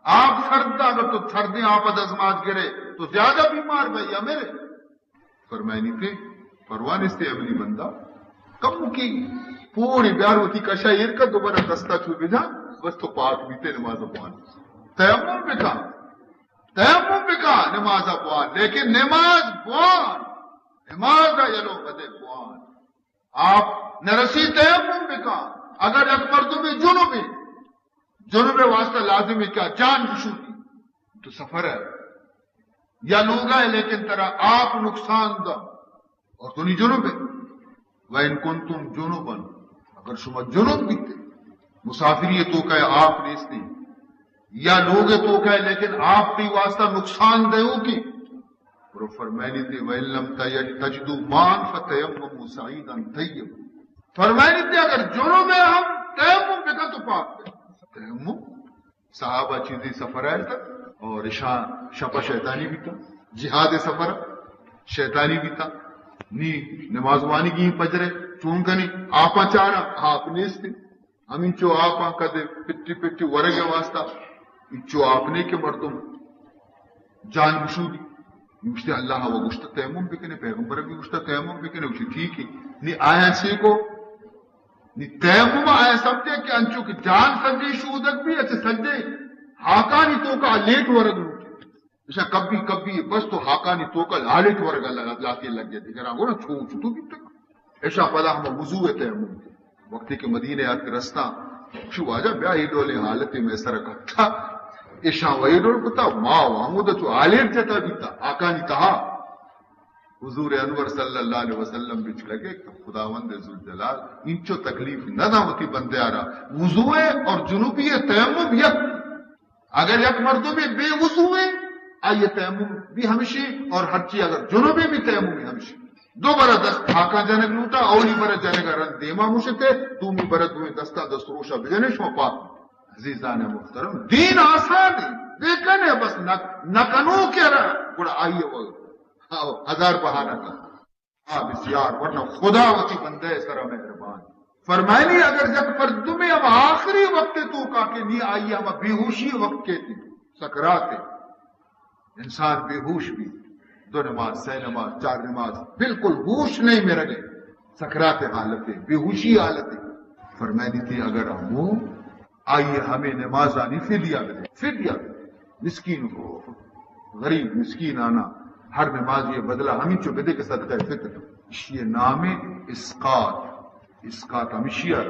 آپ سرد اگر تو سردی آپ دزماز گرے تو زیادہ بیمار بھائی میرے فرمائنی تھے پروان اس سے عملی بندہ کم کی پوری بیار ہوتی کشا ایر کا دوبارہ دستہ چھو بھی جا بس تو پاک بیتے نماز اپوان تیمم بکا نماز اپوان لیکن نماز بوان نماز یلو بدے بوان آپ نرسی تیمم بکا اگر ایک مردوں میں جنوب واسطہ لازم ہے کیا جان بشو کی تو سفر ہے یا لوگ ہے لیکن ترا آپ نقصان دا اور تو نہیں جنوب ہے وَإِن كُنْتُمْ جُنُبًا اگر شما جنوب بیتے مسافری تو کہ آپ نیستی یا لوگ تو کہ لیکن آپ کی واسطہ نقصان دہوں کی اور فرمائنی تھی وَإِلَّمْ تَجِدُوا مَاءً فَتَيَمَّمُوا صَعِيدًا طَيِّبًا فرمائنی تھی اگر جنوب میں ہم تیمم بکا تو پاک دے تیمم صحابہ چیزی سفر آئے تھا اور شپا شیطانی بھی تھا جہاد سفر شیطانی بھی تھا نی نماز وانی کی پجرے چون کنی آپا چارا آپ نیستی ہم انچو آپا کدے پٹی پٹی ورگے واسطہ انچو آپنے کے مردم جان بشودی مجھتے اللہ وہ گشتہ تیمم بکنے پیغمبر بھی گشتہ تیمم بکنے اچھی ٹھیک ہی نی آیا سی کو نی تیمم آیا سمجھے کہ انچو کی جان سجے شودک بھی اچھے سجے ہاکانی تو کا لیٹ ورگ لوٹے ایسا کبھی کبھی بس تو ہاکانی تو کا لالیٹ ورگ لاتی لگ گیا دیکھ رہا گو نا چھوٹو بھی تک ایسا پدا ہم وضو تیمم وقتی کے مدینے آت کے رستہ شو آجا بیا ایڈولے حالتی میں سر کتا ایشا و ایڈول کتا ماں وامو دا چو آلیٹ جتا بیتا آکانی کہا حضور انور صلی اللہ علیہ وسلم بچ لگے خداوند ذوالجلال انچو تکلیف نہ دا ہوتی بندے آ رہا وضوئے اور جنوبی تیمم یک اگر یک مردوں میں بے وضوئے آئیے تیمم بھی ہمشی اور ہر چیز اگر جنوبی بھی تیمم بھی ہمشی دو برا دست ہاکا جنگ لوٹا اولی برا جنگ رن دیما مشتے دومی برا دومی دستا دستروشا بجنے شما پاک عزیزان محترم دین آسان ہے دیکھنے بس نکنو کیا رہا بڑا آئیے وہ ہزار بہانہ کا بسیار ورنہ خدا وچی بندے سرا مہربان فرمائنی اگر جب پر تمہیں اب آخری وقت تو کا کہ نہیں آئیے ہم بے ہوشی وقت کے تھی سکرات انسان بے ہوش بھی دو نماز سہ نماز چار نماز بالکل ہوش نہیں میں رگے سکرات حالت بے ہوشی حالت فرمائنی تھی اگر ہم آئیے ہمیں نماز آنی فدیہ مسکین کو غریب مسکین آنا ہر نماز یہ بدلا ہمیں چو بدے کے صدقہ فطر یہ نام اسقاط ہمیشہ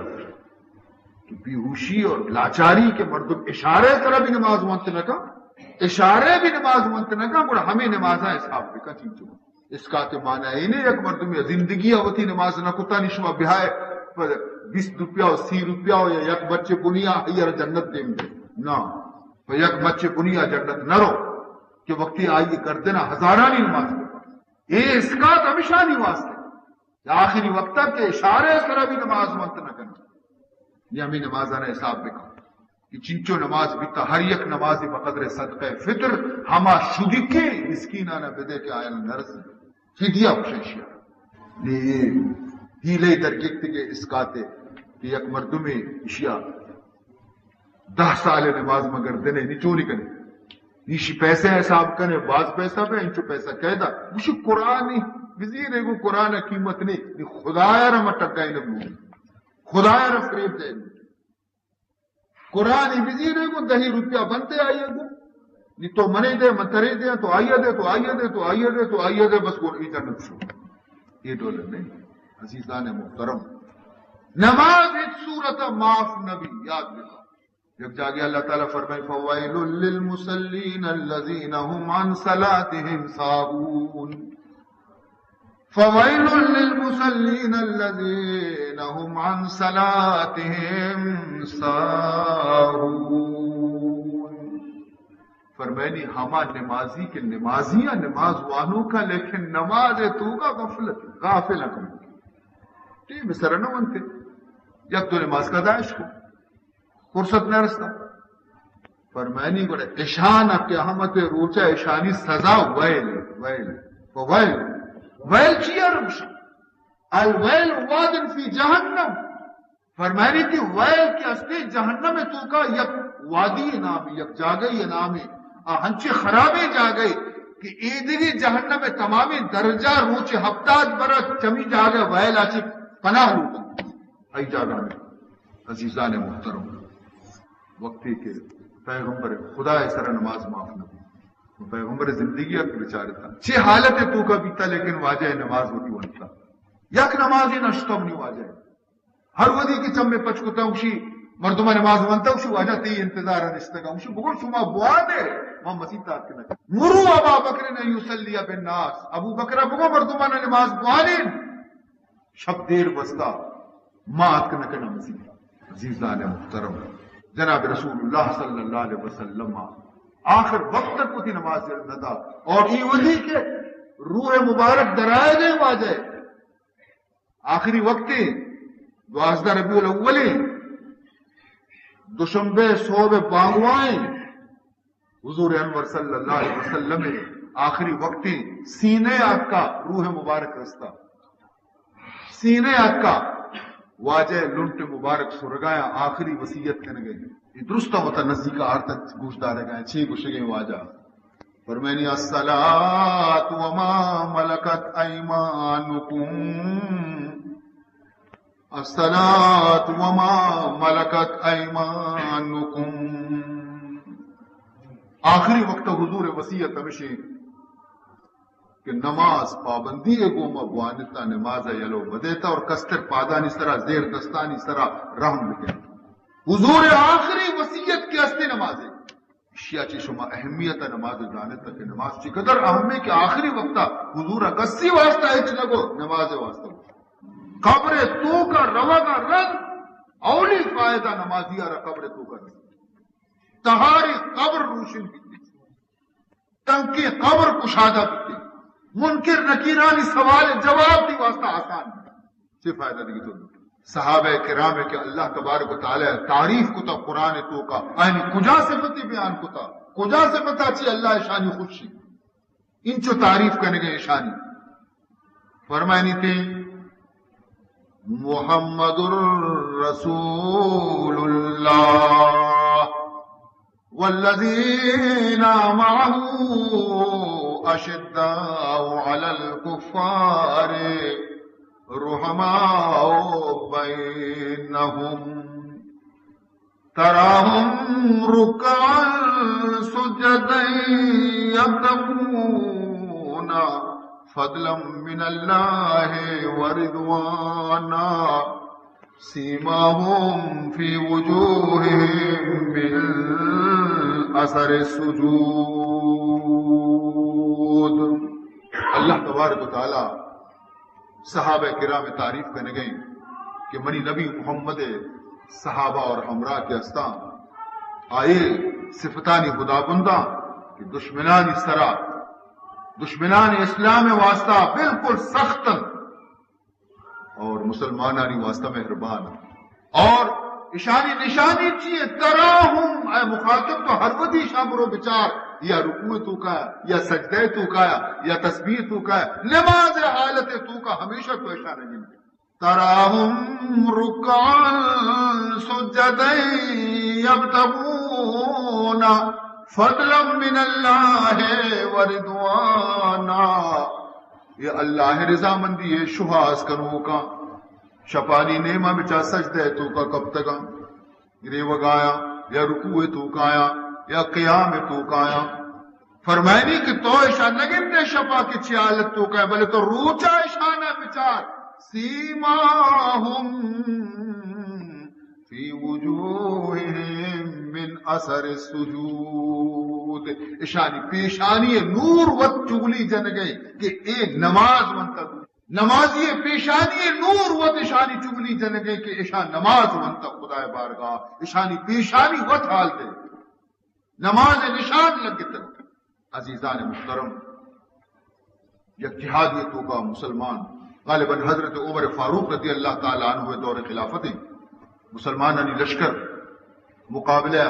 کہ بیہوشی اور لاچاری کے مردم اشارے طرح بھی نماز منت نہ کا اشارے بھی نماز منت نہ کا اور ہمیں نمازاں حساب بکا چیزوں اسقاط معنی ہے انہیں ایک مردم یا زندگی ہوتی نماز نہ کتا نشما بہائے 20 روپیہ 30 روپیہ یا یک بچے بنیا یا جنت دیں گے نہ یک بچے بنیا جنت نہ رو کہ وقتی آئیے کر دینا ہزارانی نماز کے یہ اسقاط ہمیشہ نہیں واسطے آخری وقت تک کے اشارے طرح بھی نماز منت نہ کرنا یہ ہمیں نمازانہ حساب بکا کہ چنچو نماز بیتا ہر یک نمازی بقدر صدقہ فطر ہما شدکے مسکینانہ بدے کے آئین نرس فدیہ بشیشیا یہ ہیلے درگیت کے اسقاتے کہ یک مردمی اشیاء 10 سال نماز مگر دینے نیچوری کرنے نیشی پیسے حساب کرنے بعض پیسہ پہ انچو پیسہ قیدہ مجھے قرآن نہیں وزیر کو قرآن قیمت نہیں خدایا رہا مٹک گئی نبو خدایا رہا فریب دے قرآن وزیر کو 10 روپیہ بنتے آئیے کو نہیں تو منے دے منترے دے تو آئیے دے تو آئیے دے تو آئیے دے تو آئیے دے بس وہ انٹرنٹ شو یہ ڈالر نہیں عزیزان محترم نماز ایک صورت معاف نبی یاد رکھا جب جاگے اللہ تعالیٰ فرمائے فوائل للمصلین الذین هم عن صلاتهم ساہون فوائل للمصلین الذین هم عن صلاتهم ساہون فرمائنی ہما نمازی کے نمازیاں نماز وانوں کا لیکن نماز تو کا غفلت غافل کم ٹی بسر نہ ونتے یک تو نماز کا داعش کو فرصت نہ رستا فرمائنی کو اشان قیامت روچا اشانی سزا ویل چیا رمش الویل وادن فی جہنم فرمائنی تھی ویل کے استے جہنم تو کا یک وادی نامی یک جاگئی نامی ہنچے خرابے جاگئی کہ ایدگی جہنم میں تمامی درجہ روچے ہفتاد برت چمی جاگے ویل آچی پناہ لوٹا ای جاگا میں عزیزان محترم وقتی کے پیغمبر خدا سر نماز معاف نہ پیغمبر زندگی اک بچارے تھا چھ حالت تو کا بیتا لیکن واجہ نماز ہوتی ونتا یک نمازی نشتم نہیں واجہ ہر ودی کی چمے پچکتا اُشی مردمہ نماز ونتا اُشی واجہ تی انتظار نشتگا اُشی بگل شما بوا دے وہاں مسیح تات کے نکل مرو ابا بکر نے یسلی بالناس ابو بکرہ بگو مردمہ نماز بوا دے شب دیر بستا مات کے نکل مسیح عزیزان محترم، جناب رسول اللہ صلی اللہ علیہ وسلم آخر وقت تک اسی نماز نہ تھا، اور یہ وہی کہ روح مبارک درائے گئے واجہ آخری وقت 12 ربیع الاول دوشنبے صوب بانگوائیں حضور انور صلی اللہ علیہ وسلم آخری وقت سینے آگ کا روح مبارک رستہ سینے آگ کا واجہ لنٹ مبارک سرگایا آخری وصیت کرنے گئے یہ درست ہوتا نزدیک آرتک گوش دارے گئے چھ گوش گئے واجہ فرمانی الصلاۃ وما ملکت ایمانکم الصلاۃ وما ملکت ایمانکم آخری وقت حضور وصیت ہمیشہ کہ نماز پابندی ہے گوما بوانتا نماز یلو بدیتا اور کستر پادانی سرا زیر دستانی سرا رحم بکن حضور آخری وصیت کی ہستی نماز ہے اشیاء چی شما اہمیت نماز جانتا کہ نماز چی قدر اہم ہے کہ آخری وقتا حضور کسی واسطہ ہے چی لگو نماز واسطہ قبر تو کا روا کا رنگ اولی فائدہ نمازی آرہ قبر تو کا رنگ تہاری قبر روشن بکتی تنکی قبر کشادہ بکتی منکر نکیرانی سوال جواب دی واسطہ آسان سے فائدہ دی تو صحابہ کرام کہ اللہ تبارک و تعالی تعریف کو تا قرآن تو کا یعنی کجا صفتی بیان کو تا کجا صفتا چی اللہ شانی خوشی انچو تعریف کرنے گئے شانی فرمائنی تھی محمد الرسول اللہ والذین معه اشداء علی الکفار رحماء بینہم تراہم رکعا سجدا یبتغون فضلا من اللہ ورضوانا سیماہم فی وجوہہم من اثر السجود اللہ تبارک و تعالی صحابہ کرام تعریف کرنے گئے کہ منی نبی محمد صحابہ اور ہمراہ کے استان آئے صفتانی خدا بندہ کہ دشمنانی سرا دشمنان اسلام واسطہ بالکل سخت اور مسلمانانی واسطہ مہربان اور اشانی نشانی چیئے تراہم اے مخاطب تو ہر ودی شامرو بچار یا رکوع تو کا یا سجدہ تو کا یا تسبیح تو کا نماز حالت تو کا ہمیشہ تو اشارہ نہیں تراہم رکعا سجدا یبتغون فضلا من اللہ ورضوانا یہ اللہ رضا مندی ہے شہاز کنو کا شپانی نیمہ بچا سجدہ تو کا کب تک گرے وگایا یا رکوع تو کایا یا قیام تو کایا فرمائنی کہ تو اشان نگن نے شپا کی چیالت تو کایا بلے تو روچا اشانہ بچار سیماہم فی وجوہہم من اثر السجود اشانی پیشانی نور وقت چگلی جن گئی کہ ایک نماز منتظر نمازی پیشانی نور وقت اشانی چگلی جن گئی کہ اشان نماز منتظر خدا بارگاہ اشانی پیشانی وقت حال دے نماز نشان لگ تک عزیزان محترم یک جہادیتوں کا مسلمان غالباً حضرت عمر فاروق رضی اللہ تعالیٰ عنہ دور خلافت مسلمانانی لشکر مقابلہ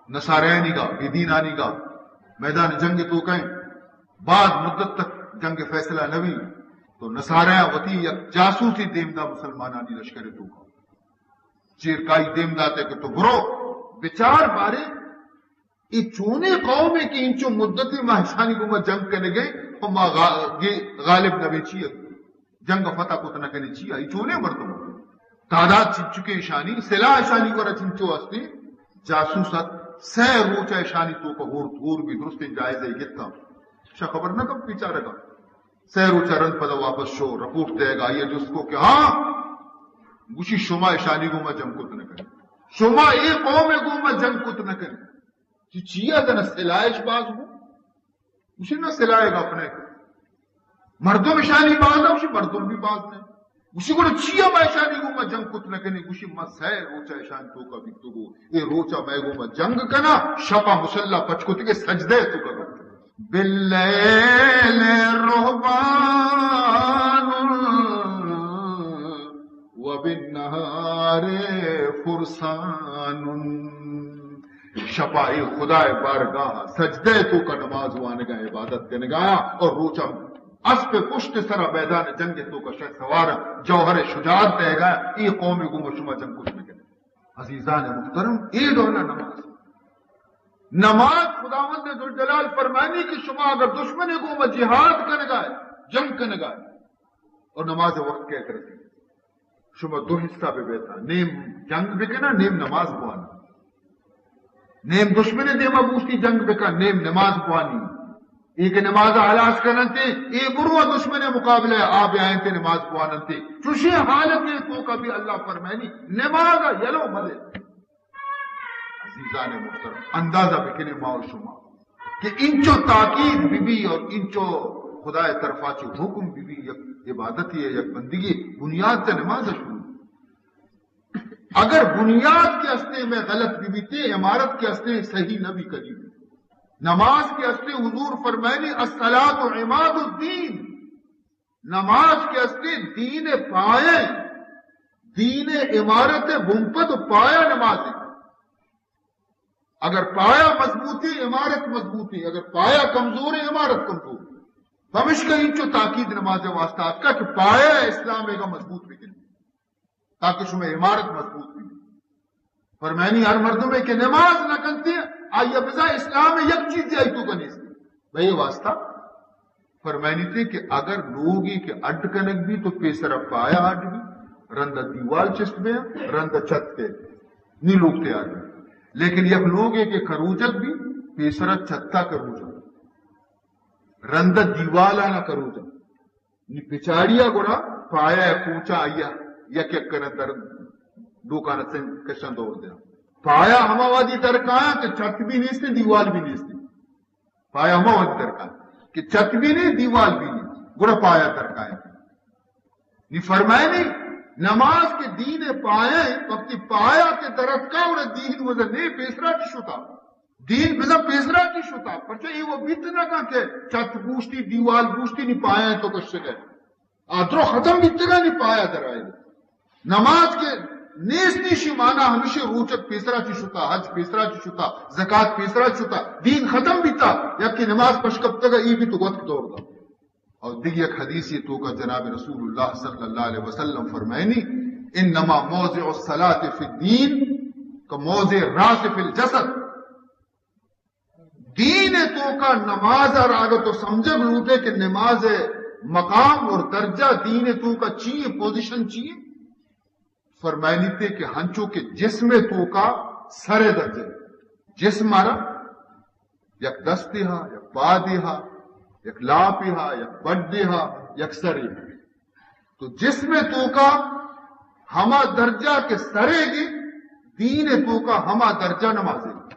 نصارینی کا بیدینانی کا میدان جنگ تو کہیں بعد مدت تک جنگ فیصلہ نبی تو نصاریاں وطی یک جاسوسی دیمدہ مسلمانانی لشکر تو کا چیرکائی دیمدہ تے کہ تو برو بچار بارے یہ چونے قوم ہے کہ انچو مدتی محشانی کو میں جنگ کرنے گئے اور ماں غالب نبی چیئے جنگ فتح کو تنہ کرنے چیئے یہ چونے مردم تعداد چن چکے اشانی سلاح اشانی کو رچنچو ہستی جاسوست سہ روچہ اشانی تو کا غور بھی درست جائزہ گتا شاہ خبر نہ کب پیچھا رہا سہ روچہ رن پدا واپس شو رپورٹ دے گا یہ جس کو کہ ہاں گوشی شما اشانی کو میں جنگ کت نہ کریں شما یہ قوم کو میں جنگ کت نہ کریں چیا دن سلائش باز ہو اسے نہ سلائے گا اپنے مردم اشانی باز ہے اسے مردم بھی باز نہیں گوشی گوڑا چیا بایشانی گو ما جنگ کت نکنی گوشی ما سیر روچا ایشان تو کا بیتو گو اے روچا میں گو ما جنگ کنا شپا مسلح پچکو تکے سجدے تو کا گو باللیل رہبان وبالنہار فرسان شپائی خدا بارگاہ سجدے تو کا نماز وانگا عبادت کنگایا اور روچا اس پہ پشت سرا میدان جنگ تو کا شخص سوارا جوہر شجاعت دے گا ای قومی کو مشما جنگ کچھ میں کرے عزیزان محترم ای دونا نماز خداوند ذوالجلال فرمانی کہ شما اگر دشمن کو میں جہاد کرنے گئے جنگ کرنے گئے اور نماز وقت کہہ کرتے شما دو حصہ پہ بیتا نیم جنگ بکنا نیم نماز بوانا نیم دشمن دیما بوشتی جنگ بکا نیم نماز بوانی ایک نماز حلاس کرنتے ای بروا دشمن مقابلے آپ آئیں تے نماز بوانتے چوشی حالت تو کبھی اللہ فرمانی نماز یلو مدے عزیزان محترم اندازہ بکنے ماؤ شما کہ انچو تاکید بی بی اور انچو خدا طرفا چو حکم بی بی یک عبادتی ہے یک بندگی بنیاد سے نماز شروع اگر بنیاد کے استے میں غلط بی بی تے عمارت کے استے صحیح نبی قریب نماز کے استے حضور فرمائنی الصلاۃ عماد الدین نماز کے استے دین پائے دین عمارت بمپد پایا نماز اگر پایا مضبوطی عمارت مضبوطی اگر پایا کمزور ہے عمارت کمزور ہمش کا انچو تاکید نماز واسطہ کا کہ پایا اسلام کا مضبوط بھی کریں تاکہ شمیں عمارت مضبوط بھی فرمائنی ہر مردوں میں کہ نماز نہ کرتی ہے آئیے بزا اسلام میں یک چیز آئی تو کنیس دی بھئی واسطہ فرمائنی تھی کہ اگر لوگی کے اڈ کنک بھی تو پیسر پایا اڈ بھی رندہ دیوال چست میں رندہ چھت تے نی لوگ تے آ گئے لیکن یک لوگے کے کروجک بھی پیسر چھتا کروجک رندہ دیوالا نہ کروجک نی پچاڑیا گوڑا پایا کوچا آیا یک یک کنہ در دو کانت سے کشن دور دیا پایا ہما وادی ترکایا کہ چھت بھی نہیں تھی دیوال بھی نہیں تھی پایا ہما وادی ترکایا کہ چھت بھی نہیں دیوال بھی نہیں گڑا پایا ترکایا نہیں فرمائے نہیں نماز کے دین پایا وقتی پایا کے درد کا اور دین وزن نہیں پیسرا کی شتا دین بزا پیسرا کی شتا پرچہ یہ وہ بیتنا کا کہ چھت بوشتی دیوال بوشتی نہیں پایا تو کچھ سکے آدھرو ختم بیتنا نہیں پایا درائے نماز کے نیستی شمانا ہمیشہ روچک پیسرا چی شتا حج پیسرا چی شتا زکاة پیسرا شتا دین ختم بھی تا یا کہ نماز پشکب تگا ای بھی تو وقت دور دا اور دیگی ایک حدیث یہ تو کا جناب رسول اللہ صلی اللہ علیہ وسلم فرمائنی انما موضع الصلاة فی الدین کا موضع راس فی الجسد دین تو کا نماز آگا تو سمجھے بلوٹے کہ نماز مقام اور درجہ دین تو کا چیئے پوزیشن چیئے فرمائنی تھے کہ ہنچو کے جسم تو کا سر درجے جسم آرہ یک دستی ہا یک پادی ہا یک لاپی ہا یک بڑی ہا یک سری تو جسم تو کا ہما درجہ کے سرے گی دین تو کا ہما درجہ نمازے گی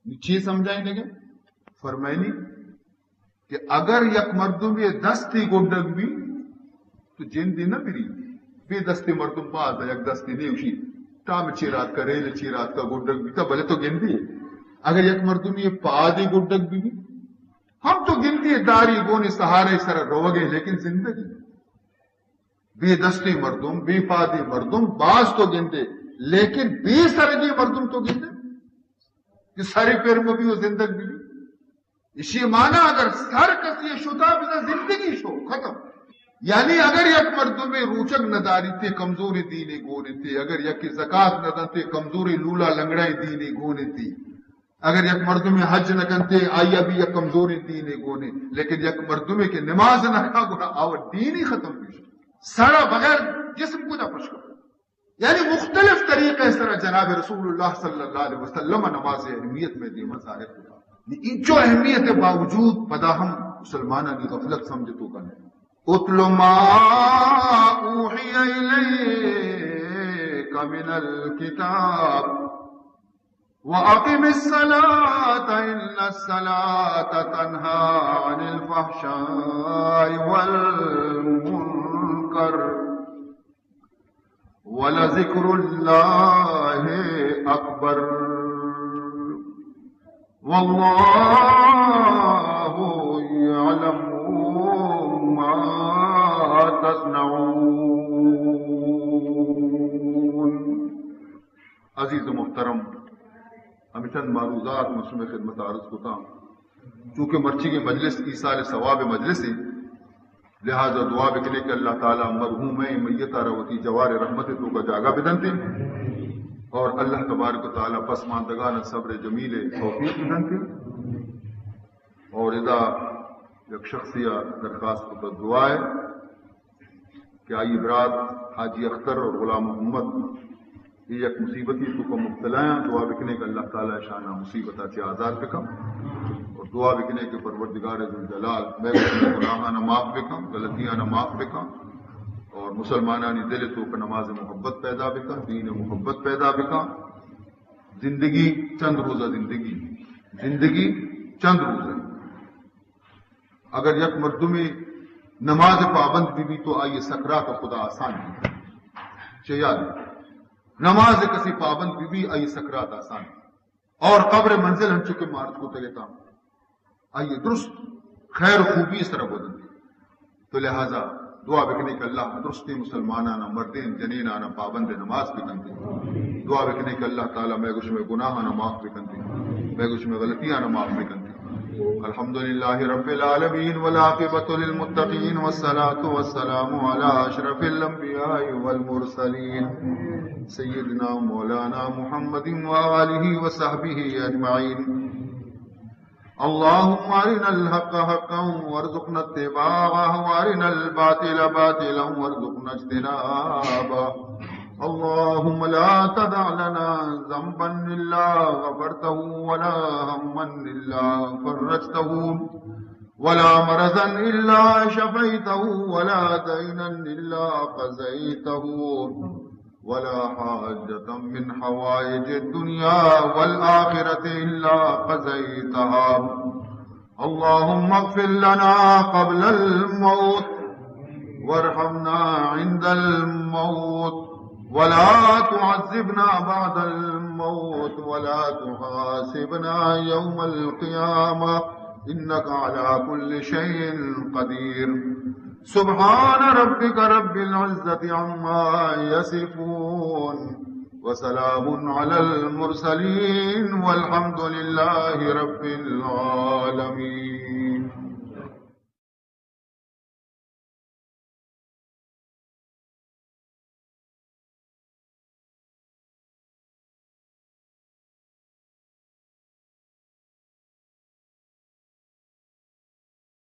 نیچے سمجھائیں گے فرمائنی کہ اگر یک مردم یہ دستی گنڈگ بھی تو جن دی نہ بری بے دستی مردم پاس ہے یک دستی نہیں اسی ٹام چیرات کا ریل چیرات کا گنڈگ بھی تھا بھلے تو گنتی ہے اگر یک مردم یہ پادی گنڈگ بھی ہم تو گنتی ہے داری گونے سہارے سر روگے لیکن زندگی بے دستی مردم بے پادی مردم باز تو گنتے لیکن بے سرگی مردم تو گنتے کہ ساری پیر میں بھی وہ زندگ بھی اسی معنی اگر سر کسی شدہ بھی زندگی شو ختم یعنی اگر یک مردوں میں روچک نداری تے کمزوری دینے گونے تھے اگر یک زکاة ندانتے کمزوری لولا لنگڑائی دینے گونے تھی اگر یک مردوں میں حج نکنتے آیا بھی یک کمزوری دینے گونے لیکن یک مردوں میں کہ نماز نکا گونا آور دینی ختم بھی سارا بغیر جسم کو نہ پشکا یعنی مختلف طریقے سر جناب رسول اللہ صلی اللہ علیہ وسلم نماز اہمیت میں دیما ظاہر ہوگا جو اہمیت باوجود پدا ہم مسلمانہ کی غفلت سمجھتو کرنے اتل ما اوحی الیک من الکتاب وَأَقِمِ الصَّلَاةَ إِنَّ الصَّلَاةَ تَنْهَى عَنِ الْفَحْشَاءِ وَالْمُنكَرِ اکبر وَلَذِكْرُ اللَّهِ أَكْبَرُ وَاللَّهُ يَعْلَمُ مَا تَصْنَعُونَ۔ عزیز و محترم، ہمیں چند معروضات مسلم خدمت عرض کو تھا، چونکہ مرچی کے مجلس ایصال ثواب مجلس ہے، لہذا دعا بکنے کہ اللہ تعالیٰ مرحوم میتہ روتی جوار رحمت تو کا جاگا بدنتے، اور اللہ تبارک و تعالیٰ پسماندگان صبر جمیل توفیق بدنتے، اور اذا یک شخصیہ درخواست کو دعا ہے کہ آئی برات حاجی اختر اور غلام محمد یہ یک مصیبتی تو کو مبتلا ہیں، دعا بکنے کہ اللہ تعالیٰ شانہ مصیبت سے آزاد بکم، اور دعا بکنے کے پروردگار ذوالجلال میں گناہ نہ معاف بکم، غلطیاں نہ معاف بکم، اور مسلمانانی دل تو کا نماز محبت پیدا بکا، دین محبت پیدا بکا۔ زندگی چند روزہ زندگی چند روزہ، اگر یک مردمی نماز پابند بھی تو آئیے سکرات خدا آسان ہے، یاد نماز کسی پابند بھی آئیے سکرات آسان ہے، اور قبر منزل ہم چکے مارت کو تگتا آئیے درست خیر خوبی اس طرح بدل، تو لہذا دعا بکنے کہ اللہ درستی مسلمانانہ مردین جنینانہ پابند نماز بکنتے، دعا بکنے کہ اللہ تعالیٰ میں کچھ میں گناہانہ معاف بکنتے، میں کچھ میں غلطیاں معاف بکنتے۔ الحمدللہ رب العالمین والعاقبۃ للمتقین والصلاۃ والسلام علی اشرف الانبیاء والمرسلین سیدنا مولانا محمد وآلہ وصحبہ اجمعین۔ اللهم ارنا الحق حقا وارزقنا اتباعه وارنا الباطل باطلا وارزقنا اجتنابه۔ اللهم لا تدع لنا ذنبا الا غفرته ولا هما الا فرجته ولا مرضا الا شفيته ولا دينا الا قضيته ولا حاجة من حوائج الدنيا والآخرة إلا قضيتها۔ اللهم اغفر لنا قبل الموت وارحمنا عند الموت ولا تعذبنا بعد الموت ولا تحاسبنا يوم القيامة إنك على كل شيء قدير۔ سبحان ربك رب العزة عما يصفون وسلام على المرسلين والحمد لله رب العالمين۔